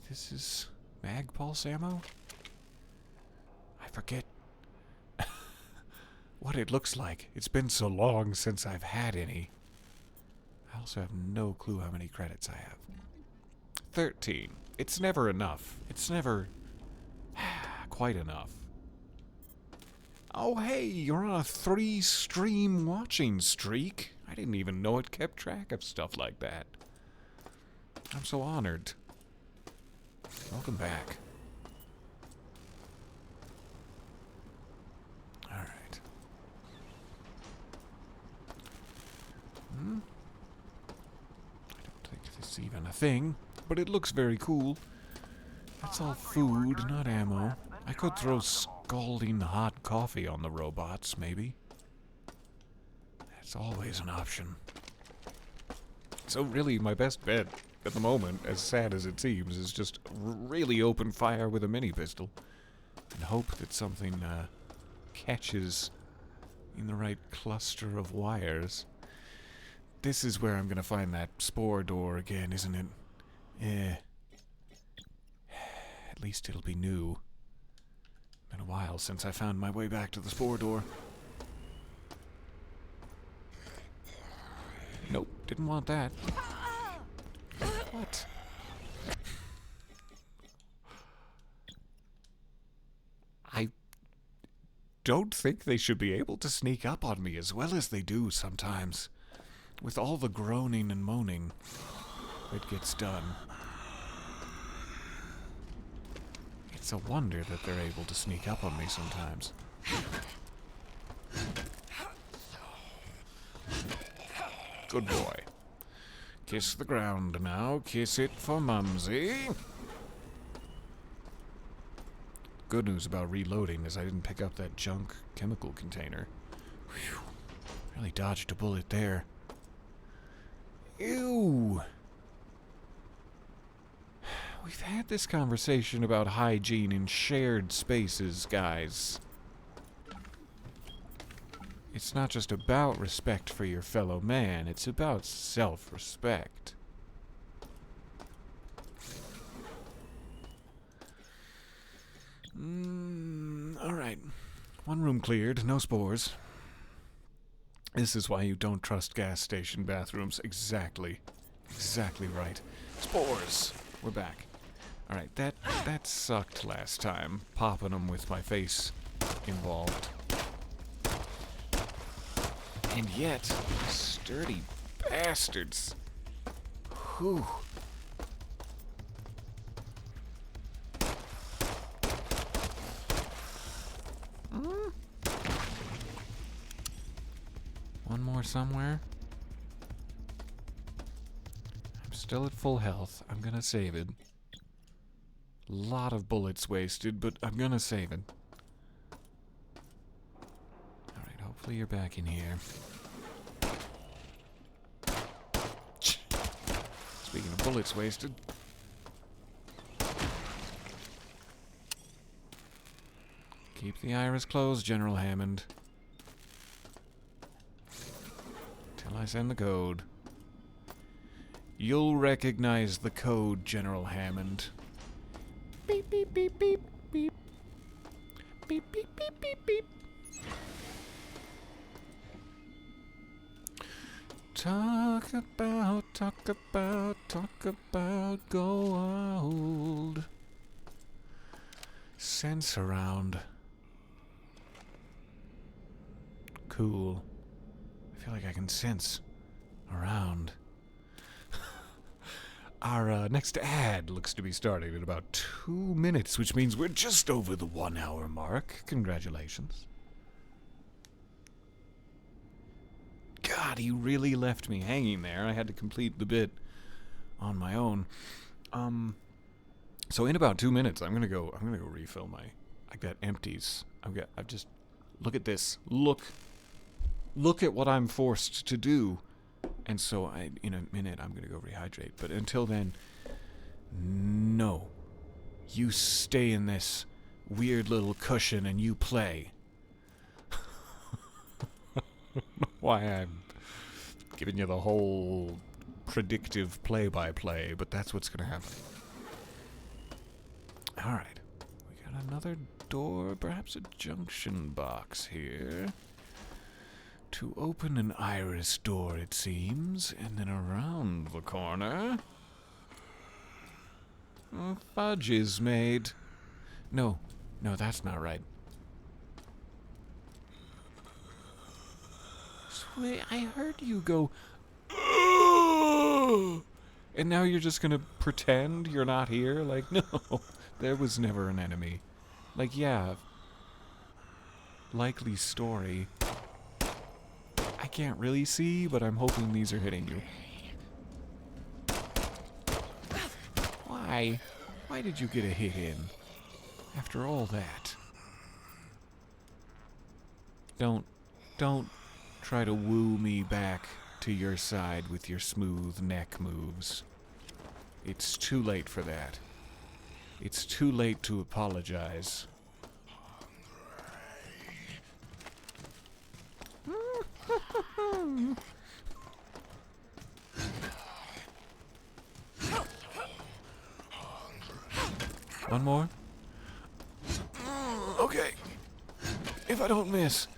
[SPEAKER 1] this is mag pulse ammo? I forget what it looks like. It's been so long since I've had any. I also have no clue how many credits I have. 13. It's never enough. It's never quite enough. Oh, hey, you're on a 3-stream watching streak. I didn't even know it kept track of stuff like that. I'm so honored. Welcome back. Alright. I don't think this is even a thing, but it looks very cool. That's all food, not ammo. I could throw scalding hot coffee on the robots, maybe. That's always an option. So really, my best bet at the moment, as sad as it seems, is just really open fire with a mini pistol and hope that something catches in the right cluster of wires. This is where I'm gonna find that spore door again, isn't it? Eh. At least it'll be new. Been a while since I found my way back to the spore door. Nope, didn't want that. What? I don't think they should be able to sneak up on me as well as they do sometimes. With all the groaning and moaning that gets done. It's a wonder that they're able to sneak up on me sometimes. Good boy. Kiss the ground now. Kiss it for Mumsy. Good news about reloading is I didn't pick up that junk chemical container. Whew. Really dodged a bullet there. Ew. We've had this conversation about hygiene in shared spaces, guys. It's not just about respect for your fellow man, it's about self-respect. Alright. One room cleared, no spores. This is why you don't trust gas station bathrooms. Exactly. Exactly right. Spores! We're back. Alright, that sucked last time. Popping them with my face involved. And yet, sturdy bastards. Whew. One more somewhere. I'm still at full health. I'm gonna save it. Lot of bullets wasted, but I'm gonna save it. Alright, hopefully you're back in here. Speaking of bullets wasted. Keep the iris closed, General Hammond. Till I send the code. You'll recognize the code, General Hammond. Beep, beep, beep, beep, beep. Beep, beep, beep, beep, beep. Talk about gold. Sense around. Cool. I feel like I can sense around. Our next ad looks to be starting in about 2 minutes, which means we're just over the 1 hour mark. Congratulations. God, he really left me hanging there. I had to complete the bit on my own. So in about 2 minutes, I'm gonna go refill my. I got empties. I've just look at this. Look at what I'm forced to do. And so in a minute, I'm gonna go rehydrate. But until then, no. You stay in this weird little cushion and you play. Why I'm giving you the whole predictive play-by-play, but that's what's gonna happen. Alright. We got another door, perhaps a junction box here. To open an iris door, it seems, and then around the corner. Fudge is made. No, that's not right. Wait, I heard you go, "Ugh!" And now you're just gonna pretend you're not here? Like, no, there was never an enemy. Like, yeah, likely story. I can't really see, but I'm hoping these are hitting you. Why? Why did you get a hit in? After all that. Don't try to woo me back to your side with your smooth neck moves. It's too late for that. It's too late to apologize. One more? Okay. If I don't miss.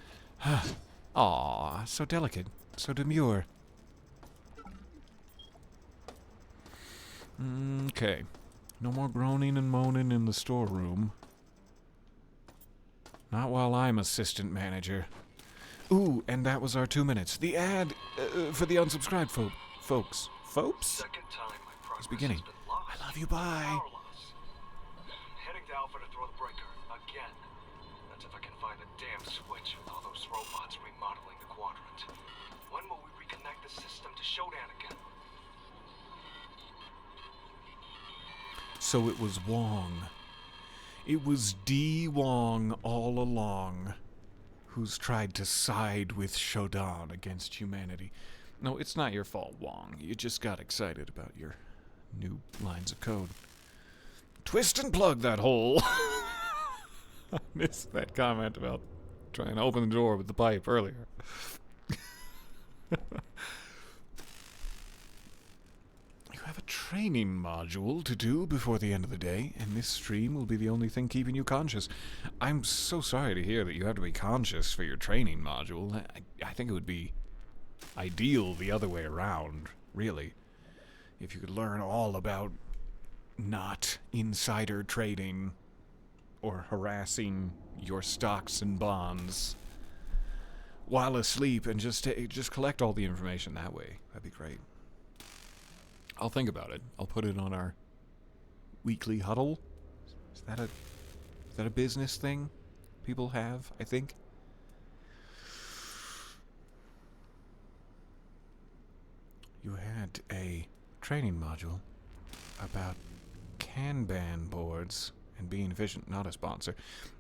[SPEAKER 1] Aw, so delicate. So demure. Okay. No more groaning and moaning in the storeroom. Not while I'm assistant manager. Ooh, and that was our 2 minutes. The ad for the unsubscribed folks. Folks?
[SPEAKER 2] Second time my progress
[SPEAKER 1] beginning.
[SPEAKER 2] has been lost.
[SPEAKER 1] I love you, bye.
[SPEAKER 2] Power loss. Heading to Alpha to throw the breaker again. That's if I can find the damn switch with all those robots remodeling the quadrant. When will we reconnect the system to Shodan again?
[SPEAKER 1] So it was Wong. It was D. Wong all along, who's tried to side with Shodan against humanity. No, it's not your fault, Wong. You just got excited about your new lines of code. Twist and plug that hole. I missed that comment about trying to open the door with the pipe earlier. You have a training module to do before the end of the day, and this stream will be the only thing keeping you conscious. I'm so sorry to hear that you have to be conscious for your training module. I think it would be ideal the other way around, really. If you could learn all about not insider trading or harassing your stocks and bonds while asleep and just collect all the information that way. That'd be great. I'll think about it. I'll put it on our weekly huddle. Is that a business thing people have, I think? You had a training module about Kanban boards and being efficient, not a sponsor,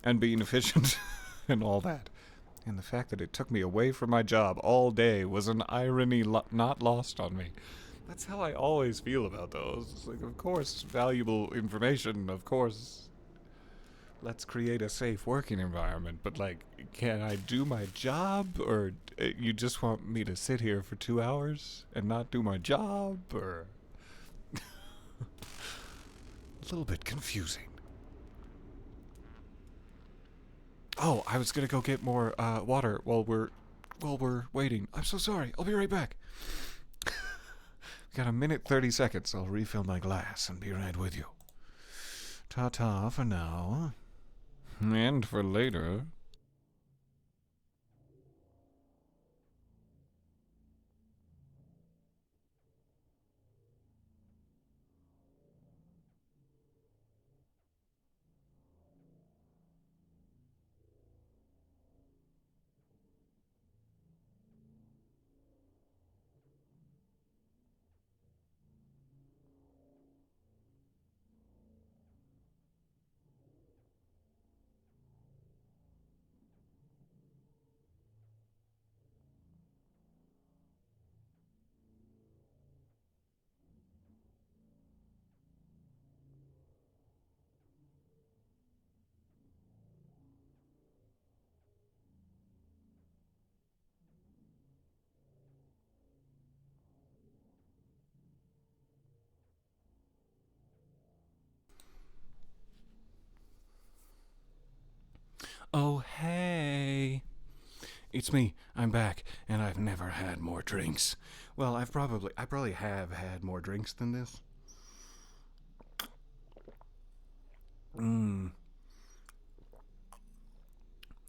[SPEAKER 1] and being efficient and all that. And the fact that it took me away from my job all day was an irony not lost on me. That's how I always feel about those. It's like, of course, valuable information, of course. Let's create a safe working environment, but like, can I do my job? Or you just want me to sit here for 2 hours and not do my job? Or a little bit confusing. Oh, I was gonna go get more water while we're waiting. I'm so sorry. I'll be right back. Got a minute 30 seconds. I'll refill my glass and be right with you. Ta-ta for now. And for later. Oh, hey. It's me. I'm back, and I've never had more drinks. Well, I probably have had more drinks than this.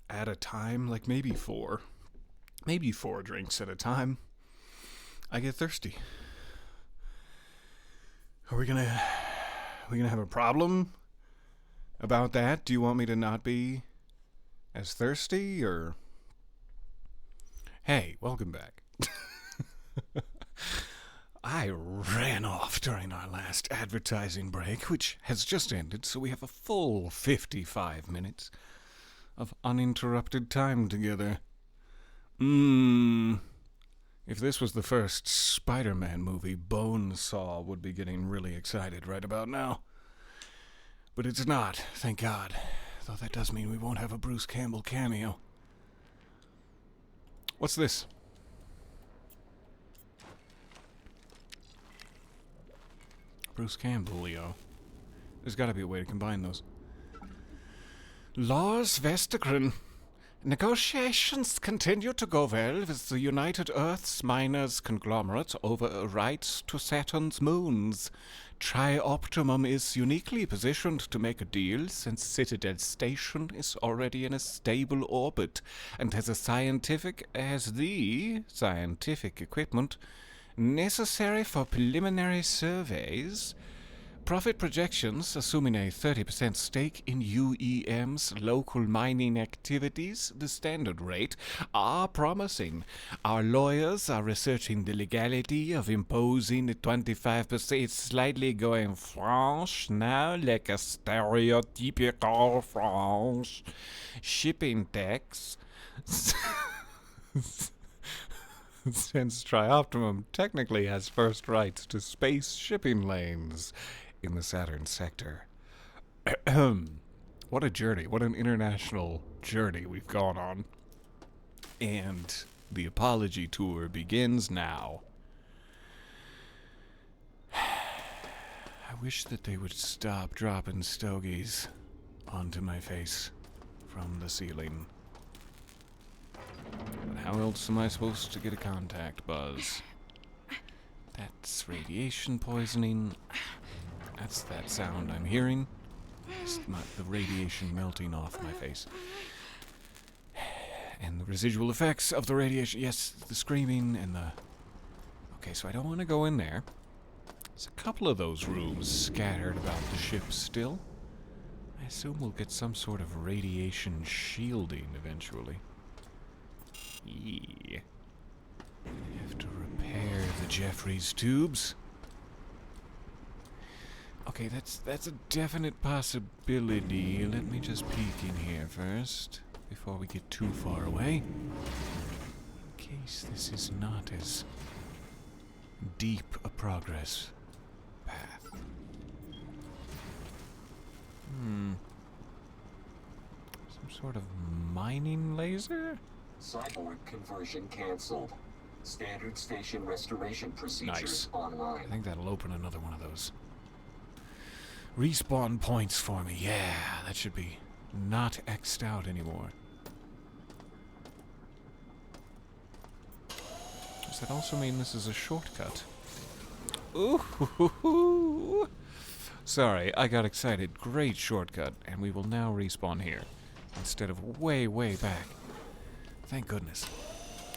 [SPEAKER 1] At a time, like maybe 4. Maybe 4 drinks at a time. I get thirsty. Are we gonna have a problem about that? Do you want me to not be as thirsty, or... Hey, welcome back. I ran off during our last advertising break, which has just ended, so we have a full 55 minutes of uninterrupted time together. If this was the first Spider-Man movie, Bonesaw would be getting really excited right about now. But it's not, thank God. Though that does mean we won't have a Bruce Campbell cameo. What's this? Bruce Campbell, Leo. There's got to be a way to combine those. Lars Vestergren. Negotiations continue to go well with the United Earth's miners conglomerate over rights to Saturn's moons. Tri-Optimum is uniquely positioned to make a deal since Citadel Station is already in a stable orbit and has the scientific equipment necessary for preliminary surveys. Profit projections, assuming a 30% stake in UEM's local mining activities, the standard rate, are promising. Our lawyers are researching the legality of imposing the 25%, slightly going French now, like a stereotypical French shipping tax. Since Tri-Optimum technically has first rights to space shipping lanes in the Saturn sector. What a journey. What an international journey we've gone on. And the apology tour begins now. I wish that they would stop dropping stogies onto my face from the ceiling. But how else am I supposed to get a contact buzz? That's radiation poisoning. That's that sound I'm hearing. It's the radiation melting off my face. And the residual effects of the radiation. Yes, the screaming and the... Okay, so I don't want to go in there. There's a couple of those rooms scattered about the ship still. I assume we'll get some sort of radiation shielding eventually. Yeah. I have to repair the Jeffries tubes. Okay, that's a definite possibility. Let me just peek in here first, before we get too far away. In case this is not as deep a progress path. Some sort of mining laser?
[SPEAKER 5] Cyborg conversion cancelled. Standard station restoration procedures online.
[SPEAKER 1] I think that'll open another one of those. Respawn points for me. Yeah, that should be not X'd out anymore. Does that also mean this is a shortcut? Ooh. Sorry, I got excited. Great shortcut. And we will now respawn here instead of way, way back. Thank goodness.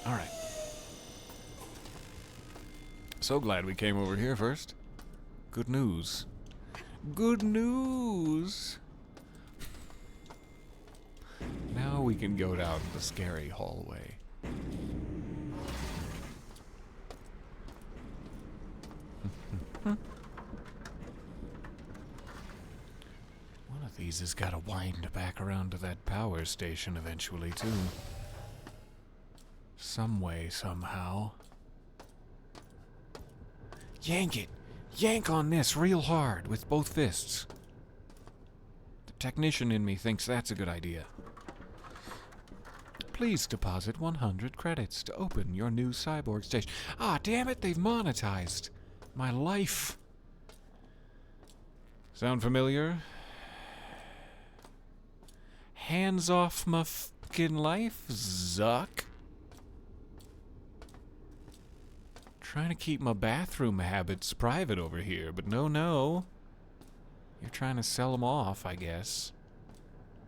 [SPEAKER 1] Alright. So glad we came over here first. Good news. Good news! Now we can go down the scary hallway. One of these has got to wind back around to that power station eventually, too. Some way, somehow. Yank it! Yank on this real hard with both fists. The technician in me thinks that's a good idea. Please deposit 100 credits to open your new cyborg station. Ah, damn it, they've monetized my life. Sound familiar? Hands off my fucking life, Zuck. Trying to keep my bathroom habits private over here, but no. You're trying to sell them off, I guess.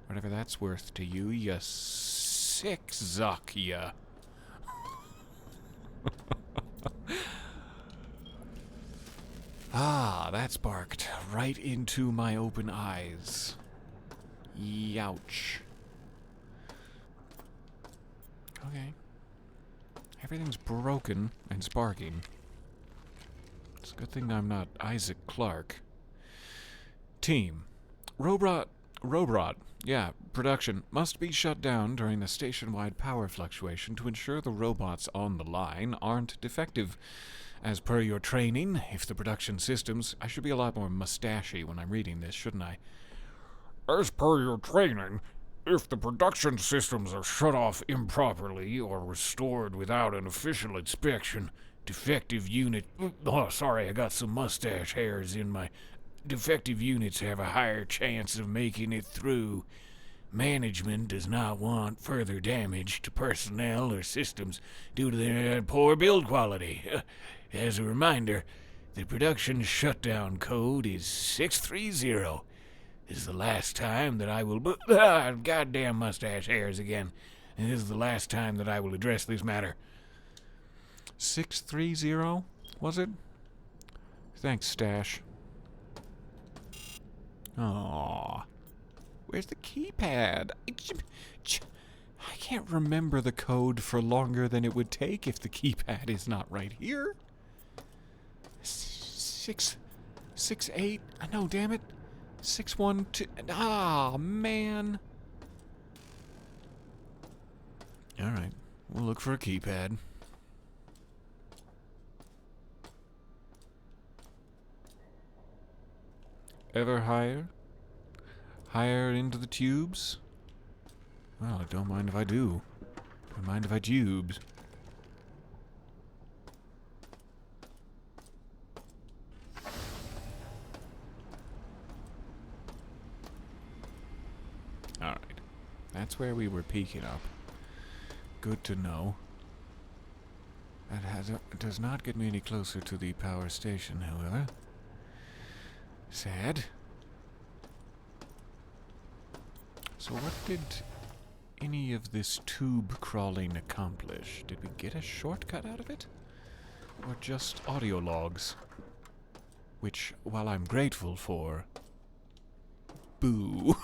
[SPEAKER 1] Whatever that's worth to you, you sick Zuck, ya. Ah, that sparked right into my open eyes. Youch. Okay. Everything's broken and sparking. It's a good thing I'm not Isaac Clarke. Team. Robrot. Yeah, production must be shut down during the station-wide power fluctuation to ensure the robots on the line aren't defective. As per your training, if the production systems... I should be a lot more mustachy when I'm reading this, shouldn't I? As per your training, if the production systems are shut off improperly or restored without an official inspection, defective unit... Oh, sorry, I got some mustache hairs in my
[SPEAKER 6] defective units have a higher chance of making it through. Management does not want further damage to personnel or systems due to their poor build quality. As a reminder, the production shutdown code is 630. This is the last time that I will... goddamn mustache hairs again. And this is the last time that I will address this matter.
[SPEAKER 1] 630, was it? Thanks, Stash. Aww. Where's the keypad? I can't remember the code for longer than it would take if the keypad is not right here. 668. No, damn it. 612. Ah, man. All right. We'll look for a keypad. Ever higher? Higher into the tubes? Well, I don't mind if I do. Don't mind if I tubes. Alright. That's where we were peeking up. Good to know. That does not get me any closer to the power station, however. Sad. So what did any of this tube crawling accomplish? Did we get a shortcut out of it? Or just audio logs? Which, while I'm grateful for... Boo.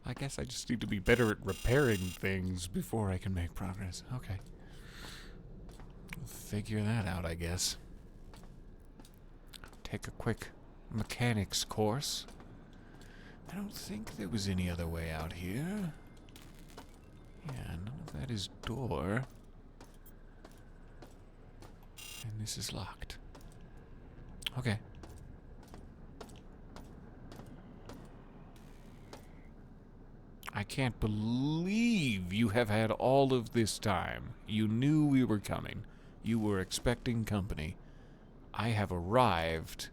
[SPEAKER 1] I guess I just need to be better at repairing things before I can make progress. Okay. We'll figure that out, I guess. Take a quick mechanics course. I don't think there was any other way out here. Yeah, none of that is door. And this is locked. Okay. I can't believe you have had all of this time. You knew we were coming. You were expecting company. I have arrived.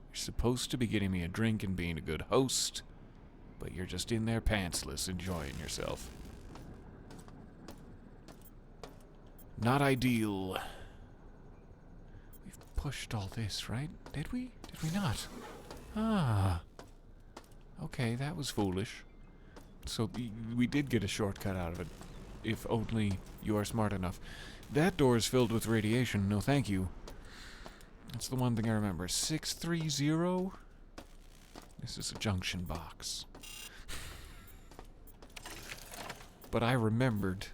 [SPEAKER 1] You're supposed to be getting me a drink and being a good host, but you're just in there pantsless enjoying yourself. Not ideal. We've pushed all this, right? Did we? Did we not? Ah. Okay, that was foolish. So we did get a shortcut out of it. If only you are smart enough. That door is filled with radiation. No thank you. That's the one thing I remember. 630? This is a junction box. But I remembered.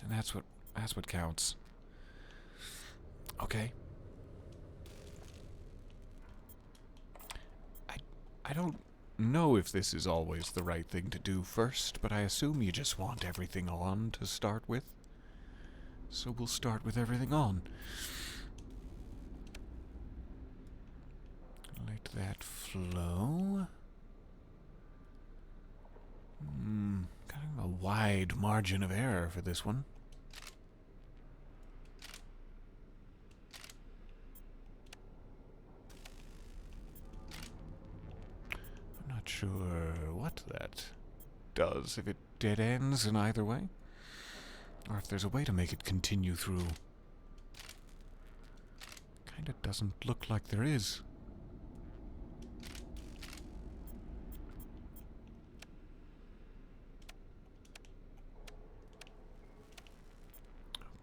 [SPEAKER 1] And that's what counts. Okay. I don't know if this is always the right thing to do first, but I assume you just want everything on to start with. So we'll start with everything on. Let that flow. Kind of a wide margin of error for this one. I'm not sure what that does, if it dead ends in either way, or if there's a way to make it continue through. Kinda doesn't look like there is.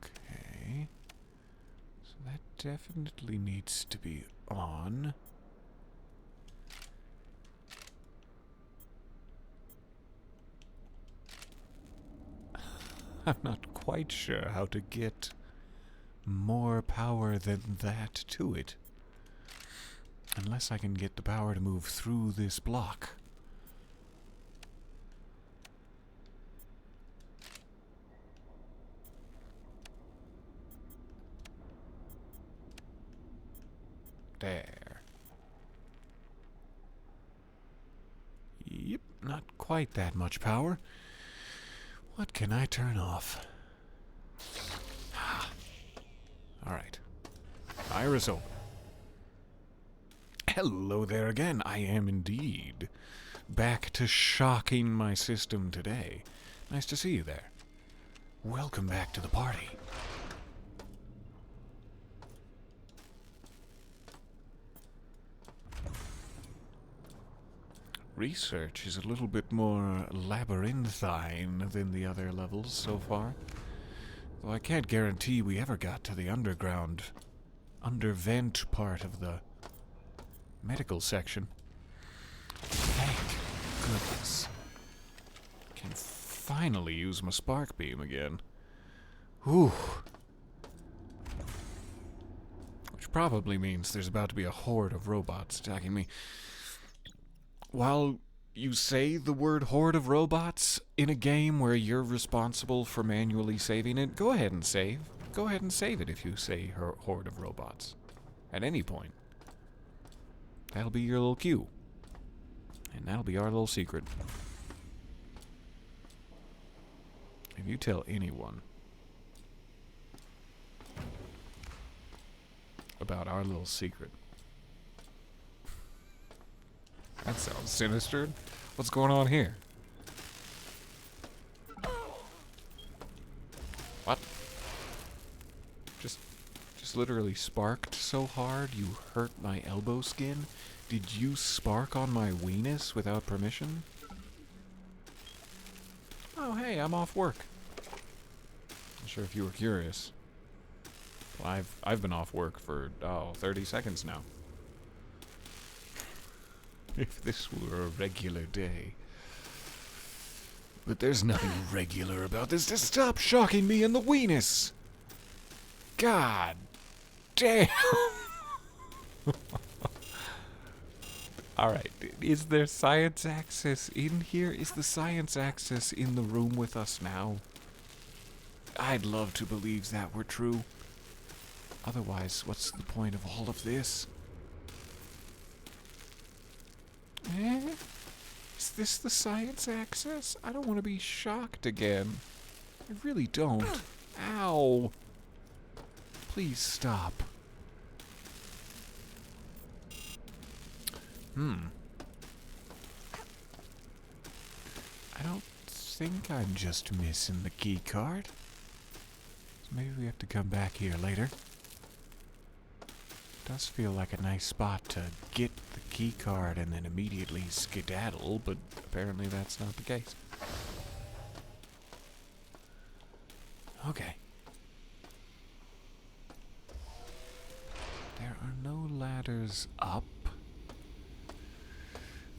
[SPEAKER 1] Okay. So that definitely needs to be on. I'm not quite sure how to get more power than that to it. Unless I can get the power to move through this block. There. Yep, not quite that much power. What can I turn off? Alright. Iris open. Hello there again. I am indeed back to shocking my system today. Nice to see you there. Welcome back to the party. Research is a little bit more labyrinthine than the other levels so far. Though I can't guarantee we ever got to the underground, undervent part of the medical section. Thank goodness. Can finally use my spark beam again. Whew. Which probably means there's about to be a horde of robots attacking me. While you say the word horde of robots in a game where you're responsible for manually saving it, go ahead and save. Go ahead and save it if you say horde of robots. At any point. That'll be your little cue. And that'll be our little secret. If you tell anyone about our little secret. That sounds sinister. What's going on here? What? Just literally sparked so hard you hurt my elbow skin? Did you spark on my weenus without permission? Oh, hey, I'm off work. Not sure if you were curious. Well, I've been off work for 30 seconds now. If this were a regular day. But there's nothing regular about this. Just stop shocking me in the weenus! God damn! Alright, is there science access in here? Is the science access in the room with us now? I'd love to believe that were true. Otherwise, what's the point of all of this? Eh? Is this the science access? I don't want to be shocked again. I really don't. Ow! Please stop. I don't think I'm just missing the key card. So maybe we have to come back here later. Does feel like a nice spot to get the key card and then immediately skedaddle, but apparently that's not the case. Okay. There are no ladders up.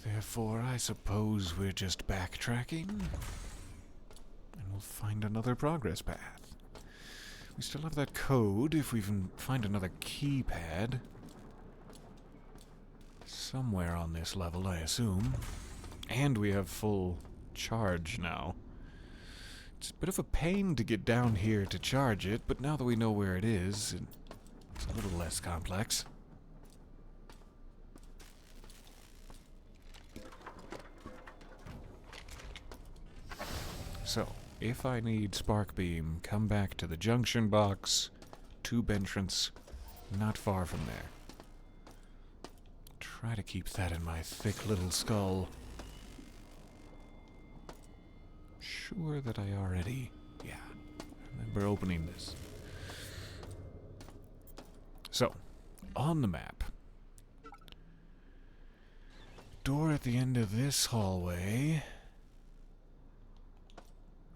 [SPEAKER 1] Therefore, I suppose we're just backtracking. And we'll find another progress path. We still have that code if we can find another keypad. Somewhere on this level, I assume. And we have full charge now. It's a bit of a pain to get down here to charge it, but now that we know where it is, it's a little less complex. So, if I need spark beam, come back to the junction box, tube entrance, not far from there. Try to keep that in my thick little skull. Sure that I already, remember opening this. So, on the map, door at the end of this hallway.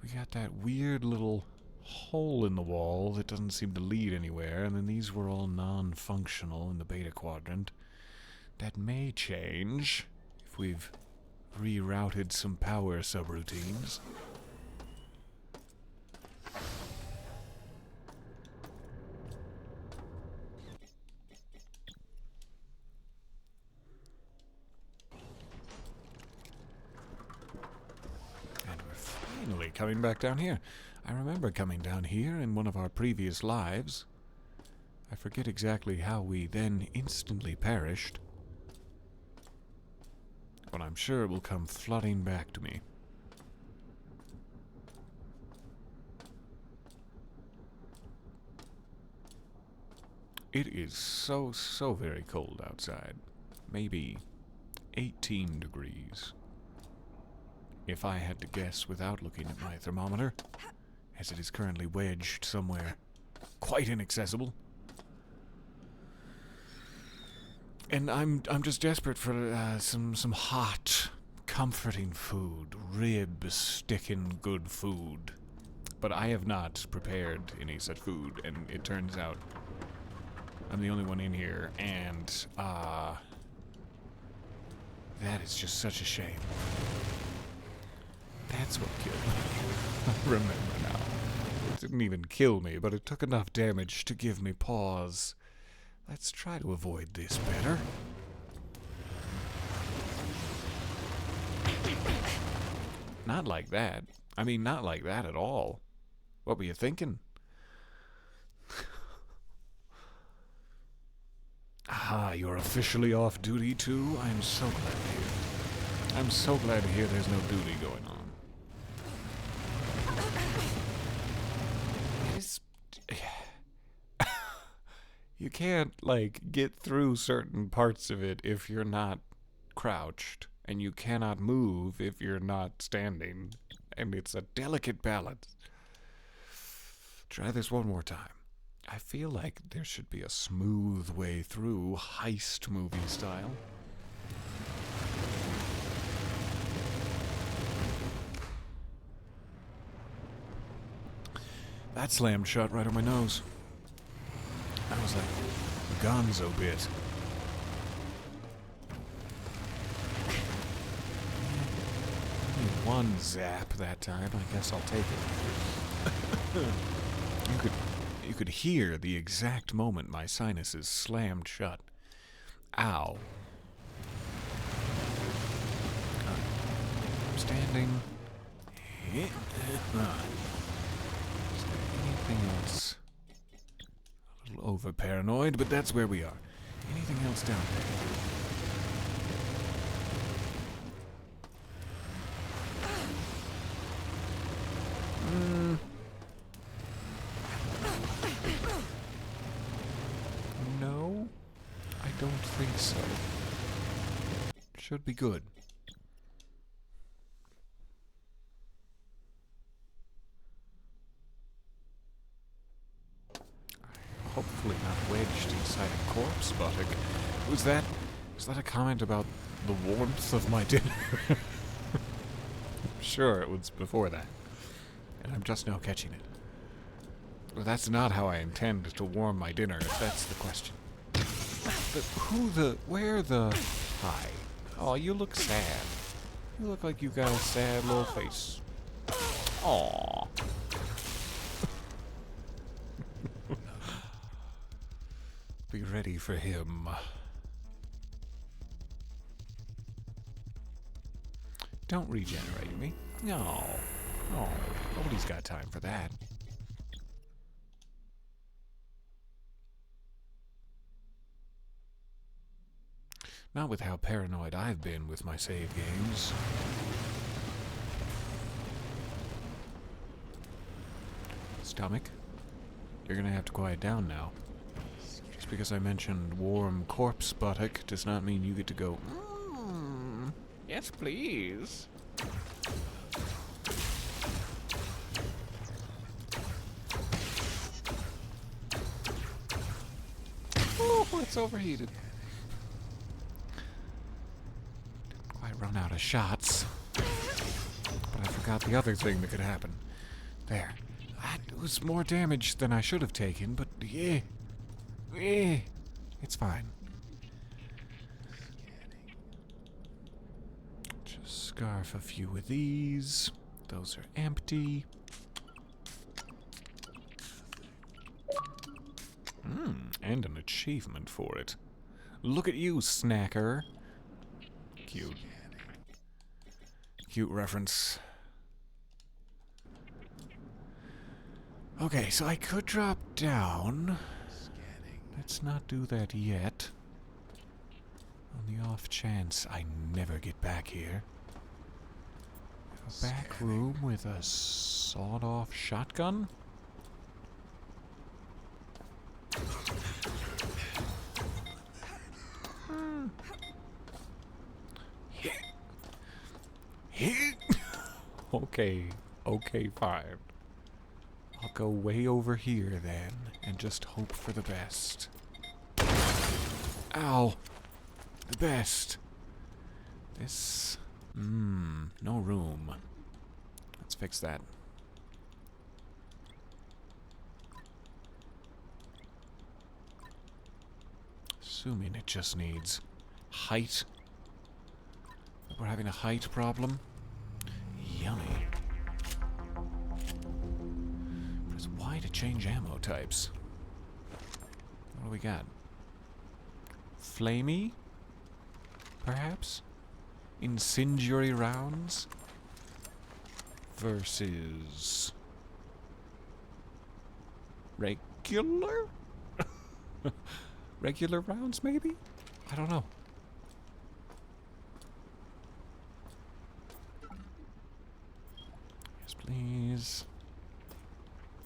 [SPEAKER 1] We got that weird little hole in the wall that doesn't seem to lead anywhere, and then these were all non-functional in the beta quadrant. That may change if we've rerouted some power subroutines. Finally coming back down here. I remember coming down here in one of our previous lives. I forget exactly how we then instantly perished. But I'm sure it will come flooding back to me. It is so very cold outside. maybe 18 degrees. If I had to guess without looking at my thermometer, as it is currently wedged somewhere quite inaccessible. And I'm just desperate for some hot, comforting food, rib-sticking good food. But I have not prepared any such food, and it turns out I'm the only one in here, and that is just such a shame. That's what killed me. I remember now. It didn't even kill me, but it took enough damage to give me pause. Let's try to avoid this better. Not like that. I mean, not like that at all. What were you thinking? Ah, you're officially off duty too? I'm so glad to hear. I'm so glad to hear there's no duty going on. It's... You can't, like, get through certain parts of it if you're not crouched, and you cannot move if you're not standing, and it's a delicate balance. Try this one more time. I feel like there should be a smooth way through, heist movie style. That slammed shut right on my nose. That was like a gonzo bit. One zap that time. I guess I'll take it. You could hear the exact moment my sinuses slammed shut. Ow. I'm standing. Is there anything else? A little over paranoid, but that's where we are. Anything else down there? No, I don't think so. Should be good. Hopefully not wedged inside a corpse buttock. Was that a comment about the warmth of my dinner? Sure, it was before that. And I'm just now catching it. Well, that's not how I intend to warm my dinner, if that's the question. Where the... Hi. Oh, you look sad. You look like you got a sad little face. Aww. Be ready for him. Don't regenerate me. No. Oh, nobody's got time for that. Not with how paranoid I've been with my save games. Stomach, you're gonna have to quiet down now. Just because I mentioned warm corpse buttock does not mean you get to go, yes please. Oh, it's overheated. Didn't quite run out of shots. But I forgot the other thing that could happen. There. That was more damage than I should have taken, but yeah. It's fine. Just scarf a few of these. Those are empty. And an achievement for it. Look at you, snacker. Cute. Cute reference. Okay, so I could drop down. Let's not do that yet. On the off chance I never get back here. A back room with a sawed-off shotgun? Okay, okay, fine. I'll go way over here then, and just hope for the best. Ow! The best. This... no room. Let's fix that. Assuming it just needs height. We're having a height problem. Yummy. Press Y to change ammo types. What do we got? Flamey? Perhaps? Incendiary rounds? Versus... regular? Regular rounds, maybe? I don't know. Yes, please.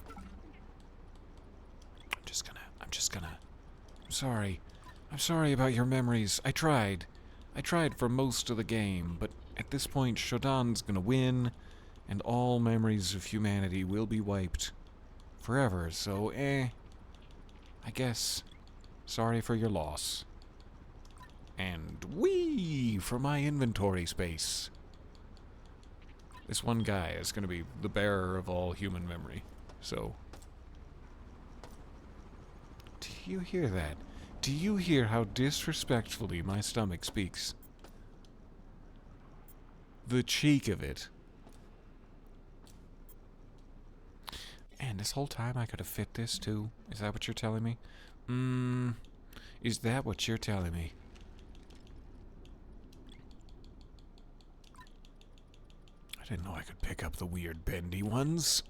[SPEAKER 1] I'm just gonna... I'm sorry about your memories. I tried for most of the game, but at this point, Shodan's gonna win, and all memories of humanity will be wiped forever, so, I guess, sorry for your loss. And whee for my inventory space. This one guy is gonna be the bearer of all human memory, so... Do you hear that? Do you hear how disrespectfully my stomach speaks? The cheek of it. And this whole time I could have fit this too? Is that what you're telling me? Is that what you're telling me? I didn't know I could pick up the weird bendy ones.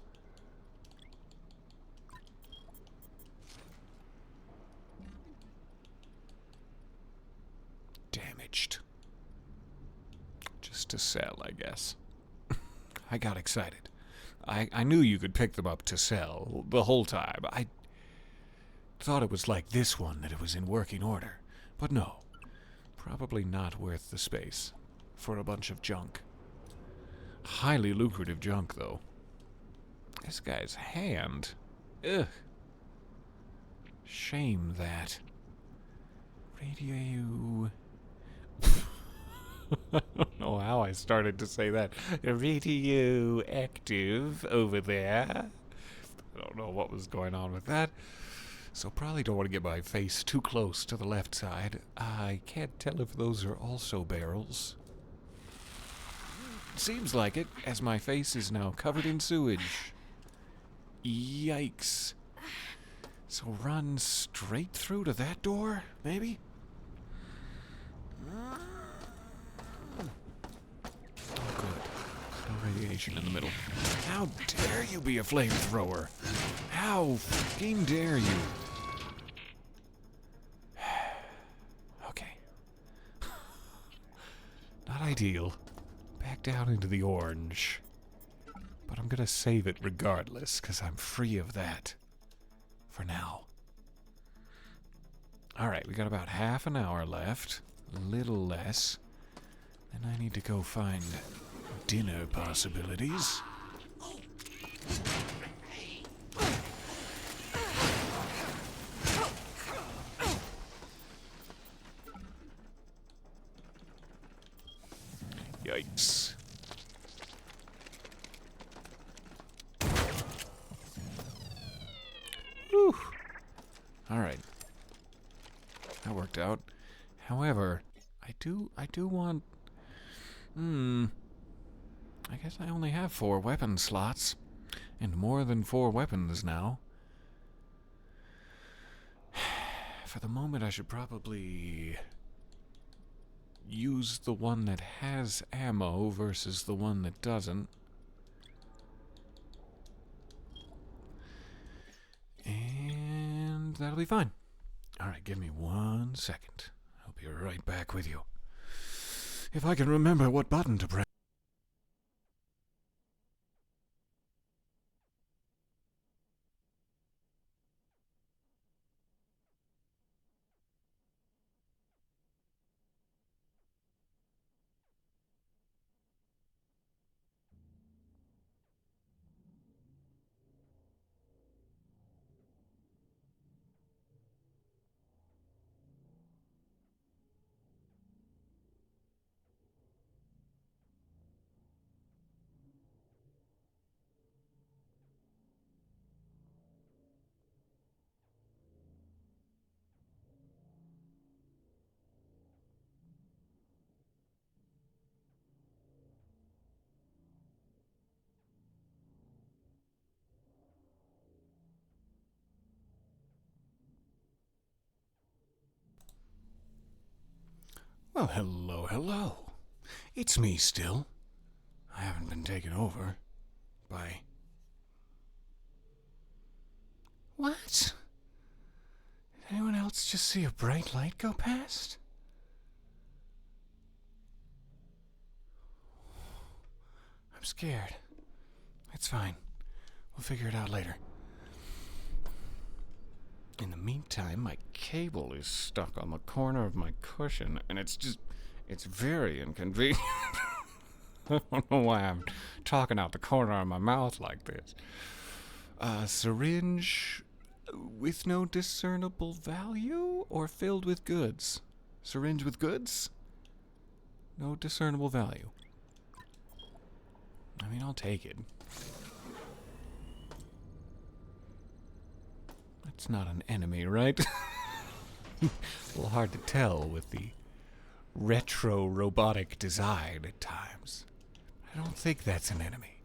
[SPEAKER 1] Damaged. Just to sell, I guess. I got excited. I knew you could pick them up to sell the whole time. I thought it was like this one, that it was in working order. But no. Probably not worth the space for a bunch of junk. Highly lucrative junk, though. This guy's hand. Ugh. Shame that. Radio... I don't know how I started to say that. Radioactive over there. I don't know what was going on with that. So probably don't want to get my face too close to the left side. I can't tell if those are also barrels. Seems like it, as my face is now covered in sewage. Yikes. So run straight through to that door, maybe? Oh, good. No radiation in the middle. How dare you be a flamethrower? How fucking dare you? Okay. Not ideal. Back down into the orange. But I'm gonna save it regardless, because I'm free of that. For now. Alright, we got about half an hour left. A little less. Then I need to go find dinner possibilities. Yikes. Whew. Alright. That worked out. However, I do want... I guess I only have 4 weapon slots. And more than 4 weapons now. For the moment, I should probably... use the one that has ammo versus the one that doesn't. And that'll be fine. Alright, give me 1 second. I'll be right back with you. If I can remember what button to press. Well, hello, hello. It's me still. I haven't been taken over by... What? Did anyone else just see a bright light go past? I'm scared. It's fine. We'll figure it out later. In the meantime, my cable is stuck on the corner of my cushion, and it's very inconvenient. I don't know why I'm talking out the corner of my mouth like this. Syringe with no discernible value or filled with goods? Syringe with goods? No discernible value. I mean, I'll take it. It's not an enemy, right? A little hard to tell with the retro robotic design at times. I don't think that's an enemy.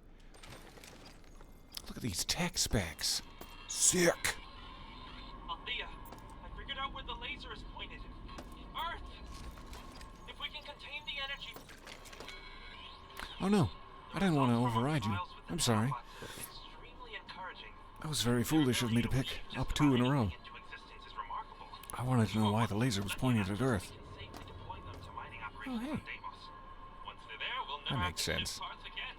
[SPEAKER 1] Look at these tech specs. Sick.
[SPEAKER 2] Althea, I figured out where the laser is pointed. Earth! If we can contain the energy...
[SPEAKER 1] Oh no, I didn't want to override you. I'm sorry.
[SPEAKER 2] Extremely encouraging.
[SPEAKER 1] That was very foolish of me to pick up 2 in a row.
[SPEAKER 2] Into existence is remarkable.
[SPEAKER 1] I wanted to know why the laser was pointed at Earth.
[SPEAKER 2] We can safely deploy them to mining
[SPEAKER 1] Oh,
[SPEAKER 2] operations
[SPEAKER 1] hey.
[SPEAKER 2] on Deimos. Once they're there, we'll
[SPEAKER 1] That
[SPEAKER 2] never have
[SPEAKER 1] makes
[SPEAKER 2] to
[SPEAKER 1] sense.
[SPEAKER 2] ship parts again.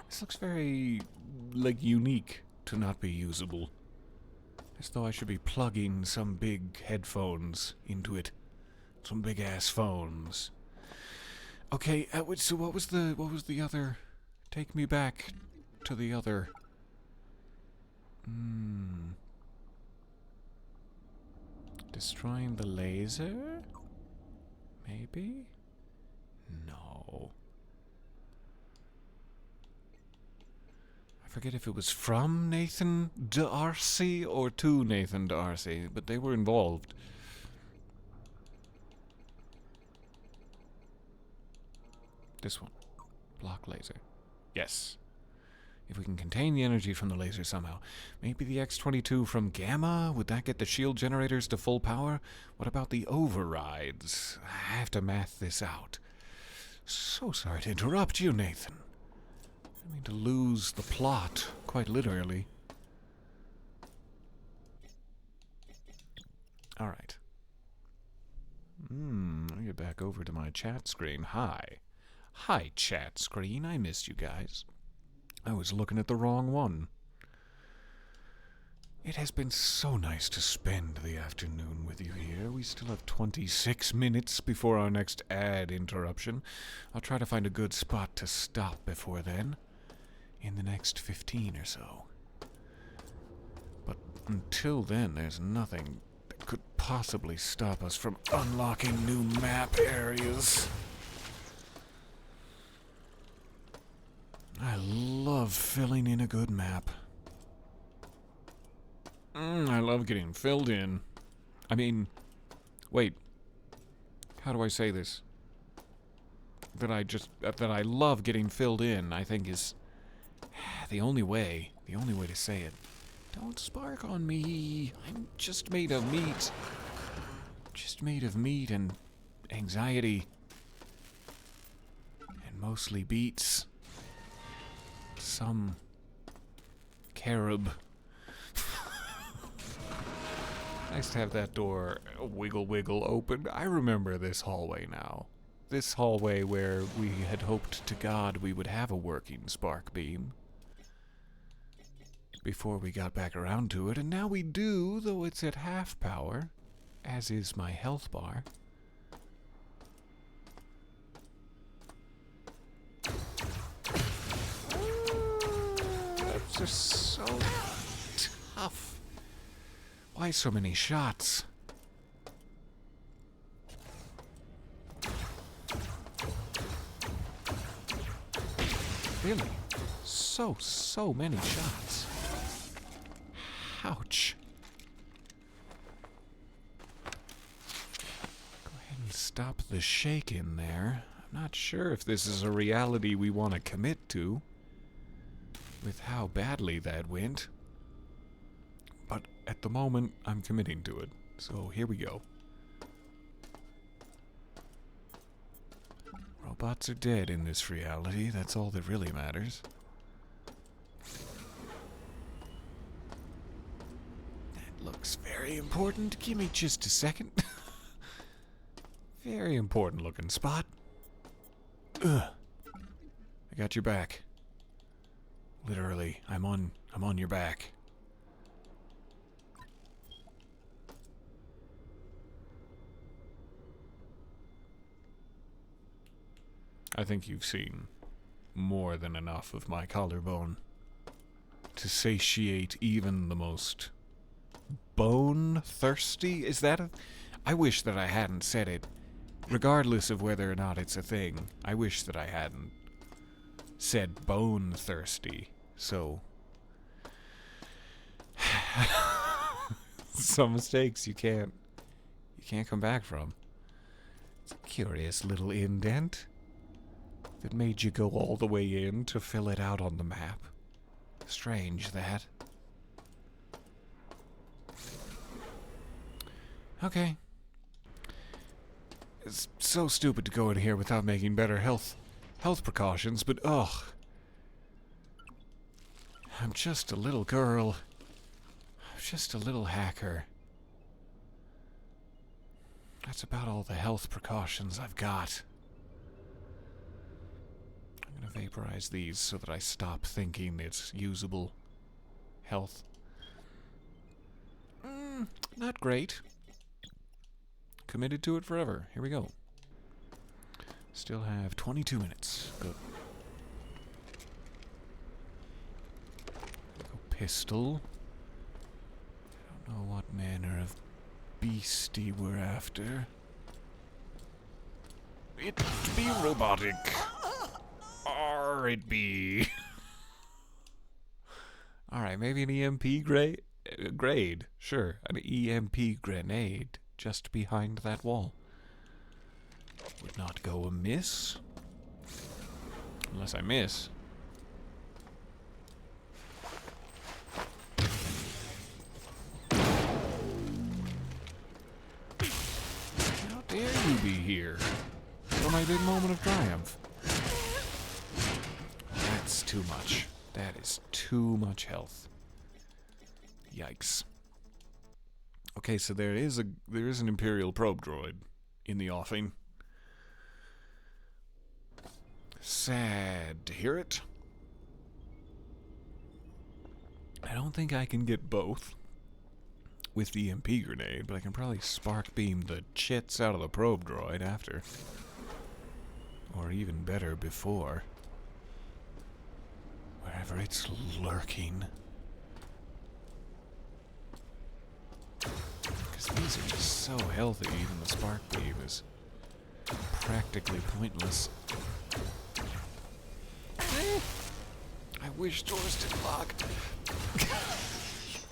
[SPEAKER 1] This looks very, unique to not be usable. As though I should be plugging some big headphones into it. Some big-ass phones. Okay, so what was the other... Take me back to the other... Destroying the laser? Maybe? No. I forget if it was from Nathan D'Arcy or to Nathan D'Arcy, but they were involved. This one. Block laser. Yes. If we can contain the energy from the laser somehow. Maybe the X-22 from Gamma? Would that get the shield generators to full power? What about the overrides? I have to math this out. So sorry to interrupt you, Nathan. I mean to lose the plot, quite literally. Alright. I'll get back over to my chat screen. Hi. Hi, chat screen. I missed you guys. I was looking at the wrong one. It has been so nice to spend the afternoon with you here. We still have 26 minutes before our next ad interruption. I'll try to find a good spot to stop before then. In the next 15 or so. But until then, there's nothing that could possibly stop us from unlocking new map areas. I love filling in a good map. I love getting filled in. I mean, wait. How do I say this? That I love getting filled in, I think is the only way to say it. Don't spark on me. I'm just made of meat. Just made of meat and anxiety. And mostly beets. Some carob. Nice to have that door wiggle open. I remember this hallway now. This hallway where we had hoped to God we would have a working spark beam. Before we got back around to it, and now we do, though it's at half power, as is my health bar. That's just so tough. Why so many shots? Really? So many shots. Ouch. Go ahead and stop the shake in there. I'm not sure if this is a reality we want to commit to, with how badly that went. But at the moment, I'm committing to it. So here we go. Robots are dead in this reality. That's all that really matters. That looks very important. Give me just a second. Very important looking spot. Ugh. I got your back. Literally, I'm on your back. I think you've seen more than enough of my collarbone to satiate even the most bone-thirsty. Is that a... I wish that I hadn't said it, regardless of whether or not it's a thing. I wish that I hadn't said bone-thirsty, so... Some mistakes you can't come back from. It's a curious little indent that made you go all the way in to fill it out on the map. Strange, that. Okay. It's so stupid to go in here without making better health precautions, but ugh. I'm just a little girl. I'm just a little hacker. That's about all the health precautions I've got. I'm gonna vaporize these so that I stop thinking it's usable health. Not great. Committed to it forever. Here we go. Still have 22 minutes. Good. Go pistol. I don't know what manner of beastie we're after. It be robotic. Or it be. Alright, maybe an EMP grade. Sure, an EMP grenade just behind that wall. Would not go amiss. Unless I miss. How dare you be here for my big moment of triumph? That's too much. That is too much health. Yikes. Okay, so there is an Imperial probe droid in the offing. Sad to hear it. I don't think I can get both with the EMP grenade, but I can probably spark beam the chits out of the probe droid after. Or even better, before. Wherever it's lurking. Because these are just so healthy, even the spark beam is practically pointless. I wish doors didn't lock.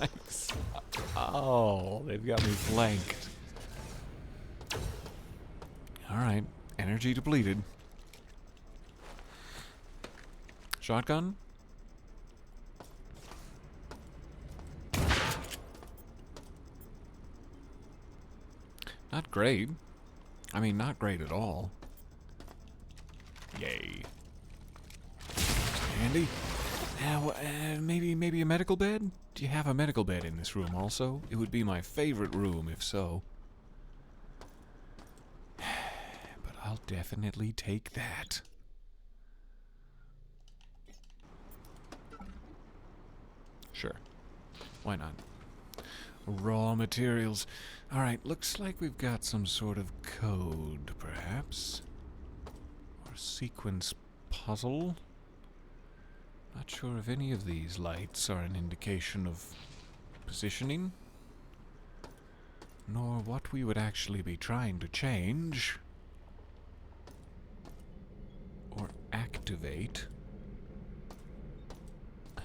[SPEAKER 1] Yikes. Oh, they've got me flanked. Alright, energy depleted. Shotgun? Not great. I mean, not great at all. Yay. Handy. Now, maybe a medical bed? Do you have a medical bed in this room also? It would be my favorite room if so. But I'll definitely take that. Sure. Why not? Raw materials. Alright, looks like we've got some sort of code, perhaps. Or sequence puzzle. Not sure if any of these lights are an indication of positioning, nor what we would actually be trying to change or activate. I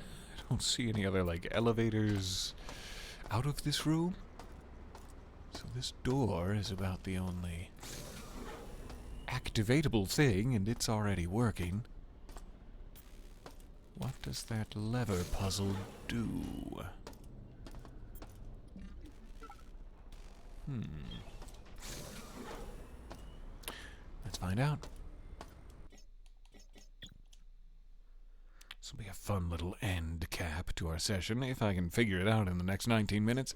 [SPEAKER 1] don't see any other, like, elevators out of this room. So this door is about the only activatable thing, and it's already working. What does that lever puzzle do? Let's find out. This will be a fun little end cap to our session, if I can figure it out in the next 19 minutes.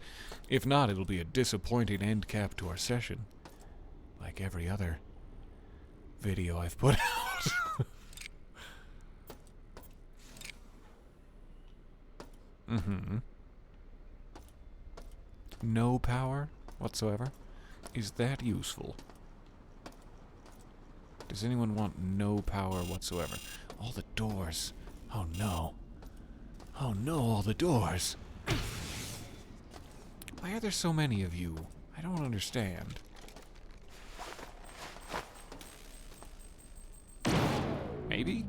[SPEAKER 1] If not, it'll be a disappointing end cap to our session. Like every other video I've put out. No power whatsoever? Is that useful? Does anyone want no power whatsoever? All the doors. Oh no. Oh no, all the doors. Why are there so many of you? I don't understand. Maybe?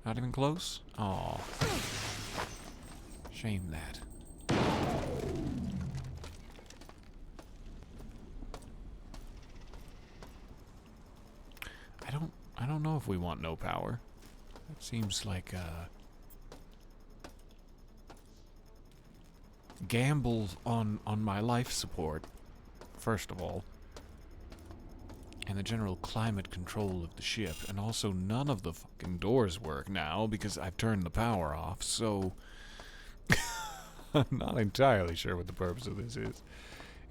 [SPEAKER 1] Not even close? Aw. Shame that. I don't know if we want no power. That seems like a gamble on my life support, first of all. And the general climate control of the ship, and also none of the fucking doors work now because I've turned the power off, so I'm not entirely sure what the purpose of this is.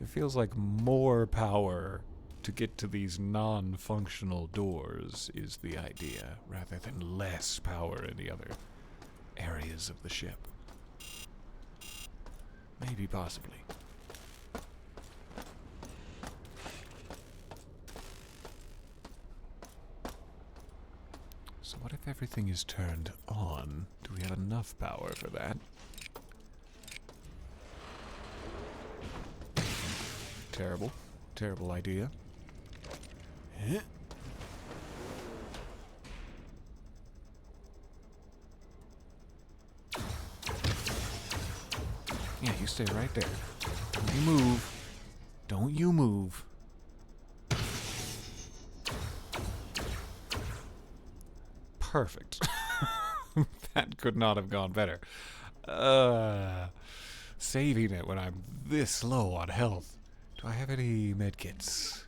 [SPEAKER 1] It feels like more power to get to these non-functional doors is the idea, rather than less power in the other areas of the ship. Maybe, possibly. So what if everything is turned on? Do we have enough power for that? Terrible. Terrible idea. Yeah, you stay right there. Don't you move. Don't you move. Perfect. That could not have gone better. Saving it when I'm this low on health. Do I have any medkits?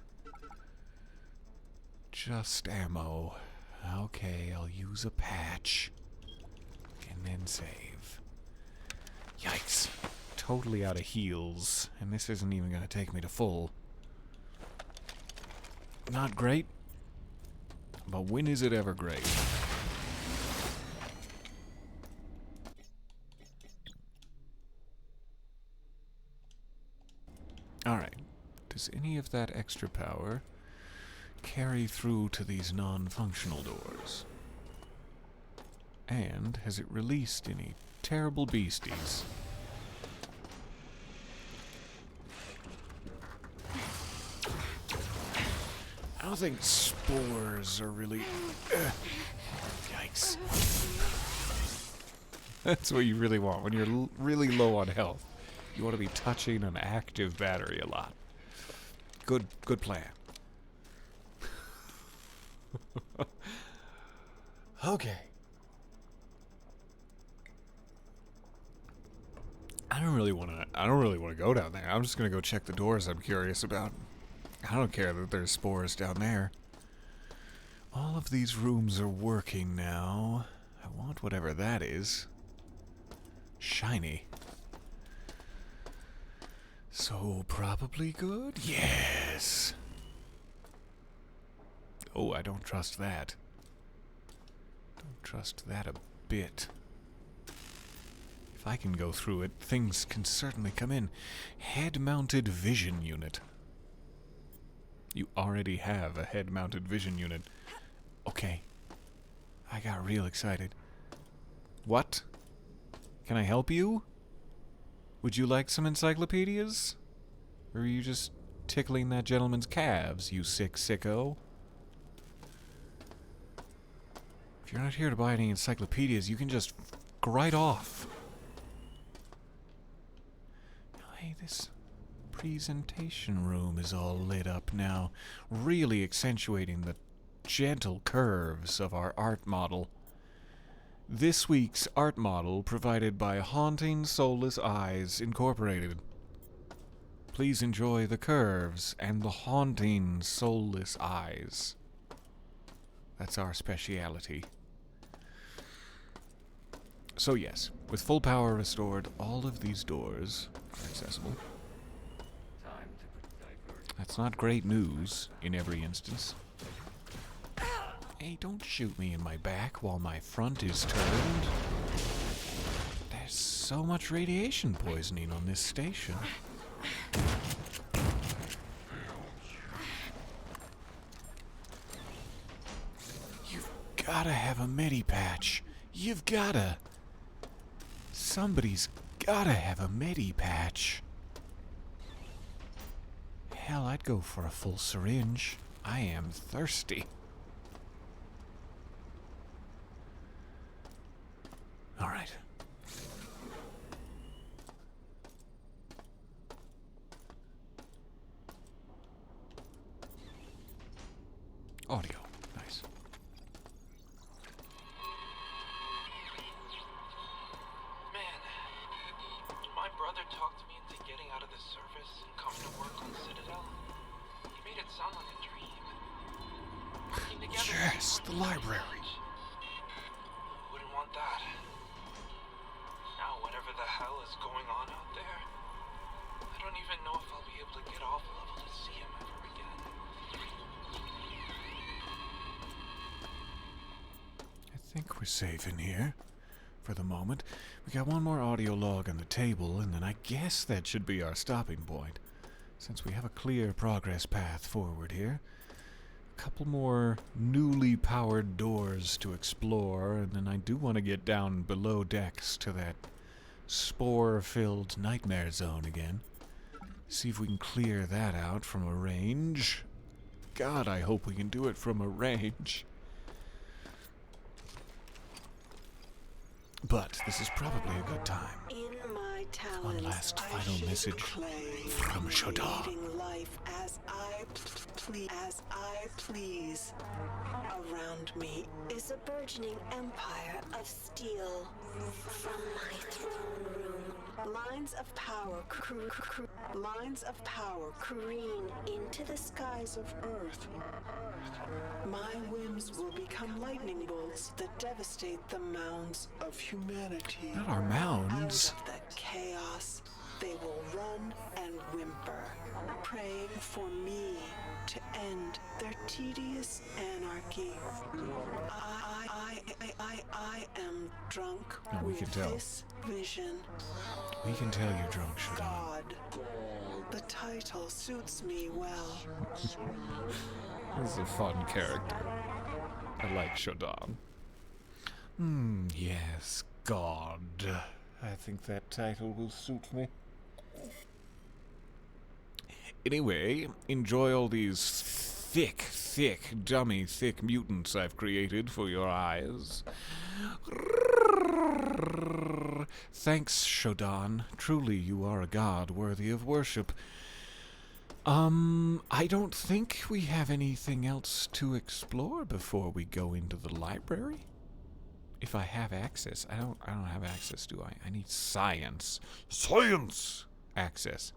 [SPEAKER 1] Just ammo. Okay, I'll use a patch. And then save. Yikes. Totally out of heals. And this isn't even going to take me to full. Not great. But when is it ever great? Alright. Does any of that extra power carry through to these non-functional doors? And has it released any terrible beasties? I don't think spores are really... Yikes. That's what you really want when you're really low on health. You want to be touching an active battery a lot. Good plan. Okay. I don't really want to go down there. I'm just going to go check the doors I'm curious about. I don't care that there's spores down there. All of these rooms are working now. I want whatever that is. Shiny. So, probably good? Yes! Oh, I don't trust that. Don't trust that a bit. If I can go through it, things can certainly come in. Head-mounted vision unit. You already have a head-mounted vision unit. Okay. I got real excited. What? Can I help you? Would you like some encyclopedias? Or are you just tickling that gentleman's calves, you sick sicko? If you're not here to buy any encyclopedias, you can just right off. Hey, this presentation room is all lit up now, really accentuating the gentle curves of our art model. This week's art model provided by Haunting Soulless Eyes Incorporated. Please enjoy the curves and the haunting, soulless eyes. That's our speciality. So yes, with full power restored, all of these doors are accessible.
[SPEAKER 3] Time to divert.
[SPEAKER 1] That's not great news in every instance. Hey, don't shoot me in my back while my front is turned. There's so much radiation poisoning on this station. You've gotta have a medi-patch. You've gotta. Somebody's gotta have a medi-patch. Hell, I'd go for a full syringe. I am thirsty. All right. Audio. Nice.
[SPEAKER 2] Man, my brother talked me into getting out of the service and coming to work on Citadel. He made it sound like a dream. Working together.
[SPEAKER 1] Yes, the library.
[SPEAKER 2] Who wouldn't want that? Now, whatever the hell is going on out there, I don't even know if I'll be able to get off level to see him ever again.
[SPEAKER 1] I think we're safe in here. For the moment. We got one more audio log on the table, and then I guess that should be our stopping point. Since we have a clear progress path forward here. A couple more newly powered doors to explore, and then I do want to get down below decks to that spore-filled nightmare zone again. See if we can clear that out from a range. God, I hope we can do it from a range. But this is probably a good time.
[SPEAKER 4] In my talents,
[SPEAKER 1] One last
[SPEAKER 4] I
[SPEAKER 1] final
[SPEAKER 4] shape
[SPEAKER 1] message
[SPEAKER 4] clay,
[SPEAKER 1] from Shodan.
[SPEAKER 4] creating life as I please. Around me
[SPEAKER 7] is a burgeoning empire of steel from my throne room.
[SPEAKER 4] lines of power careen into the skies of Earth. My whims will become lightning bolts that devastate the mounds of humanity.
[SPEAKER 1] Not our mounds.
[SPEAKER 4] Out of the chaos, they will run and whimper, praying for me to end their tedious anarchy. I am drunk
[SPEAKER 1] Oh, we
[SPEAKER 4] with
[SPEAKER 1] can tell.
[SPEAKER 4] this vision.
[SPEAKER 1] We can tell you're drunk, Shodan.
[SPEAKER 4] God. The title suits me well.
[SPEAKER 1] This is a fun character. I like Shodan. Yes, God. I think that title will suit me. Anyway, enjoy all these thick, dummy, thick mutants I've created for your eyes. Thanks, Shodan. Truly, you are a god worthy of worship. I don't think we have anything else to explore before we go into the library. If I have access. I don't have access, do I? I need science. Science! Access.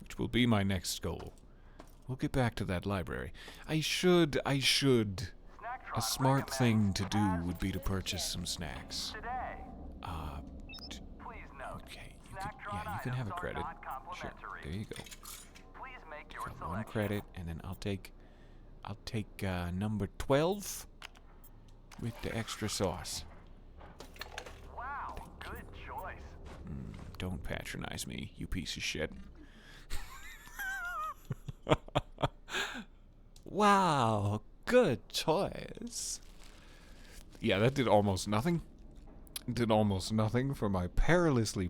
[SPEAKER 1] Which will be my next goal. We'll get back to that library. I should. A smart thing to do would be to purchase some snacks. Okay, you can have a credit. Sure, there you go. So one credit, and then I'll take number 12 with the extra sauce.
[SPEAKER 2] Wow, good choice.
[SPEAKER 1] Don't patronize me, you piece of shit. Wow, good choice. Yeah, that did almost nothing. Did almost nothing for my perilously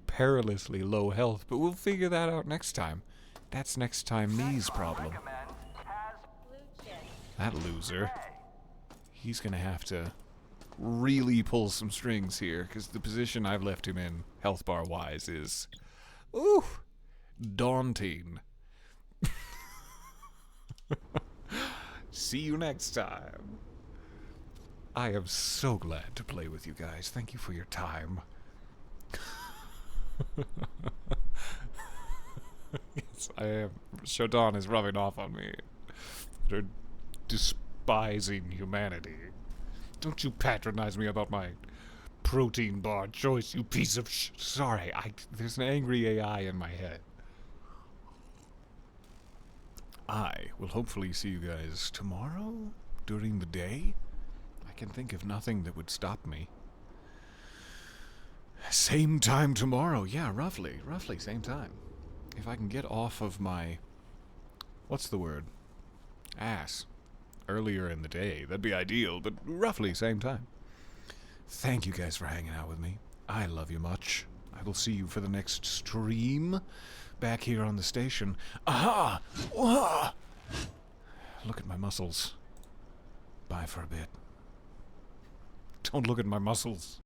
[SPEAKER 1] low health, but we'll figure that out next time. That's next time me's problem. That loser. He's gonna have to really pull some strings here, because the position I've left him in, health bar wise, is daunting. See you next time. I am so glad to play with you guys. Thank you for your time. Shodan is rubbing off on me. They're despising humanity. Don't you patronize me about my protein bar choice, you piece of Sorry, there's an angry AI in my head. I will hopefully see you guys tomorrow during the day. I can think of nothing that would stop me. Same time tomorrow. Yeah, roughly same time. If I can get off of my, what's the word? Ass. Earlier in the day. That'd be ideal, but roughly same time. Thank you guys for hanging out with me. I love you much. I will see you for the next stream back here on the station. Aha! Wah! Look at my muscles. Bye for a bit. Don't look at my muscles.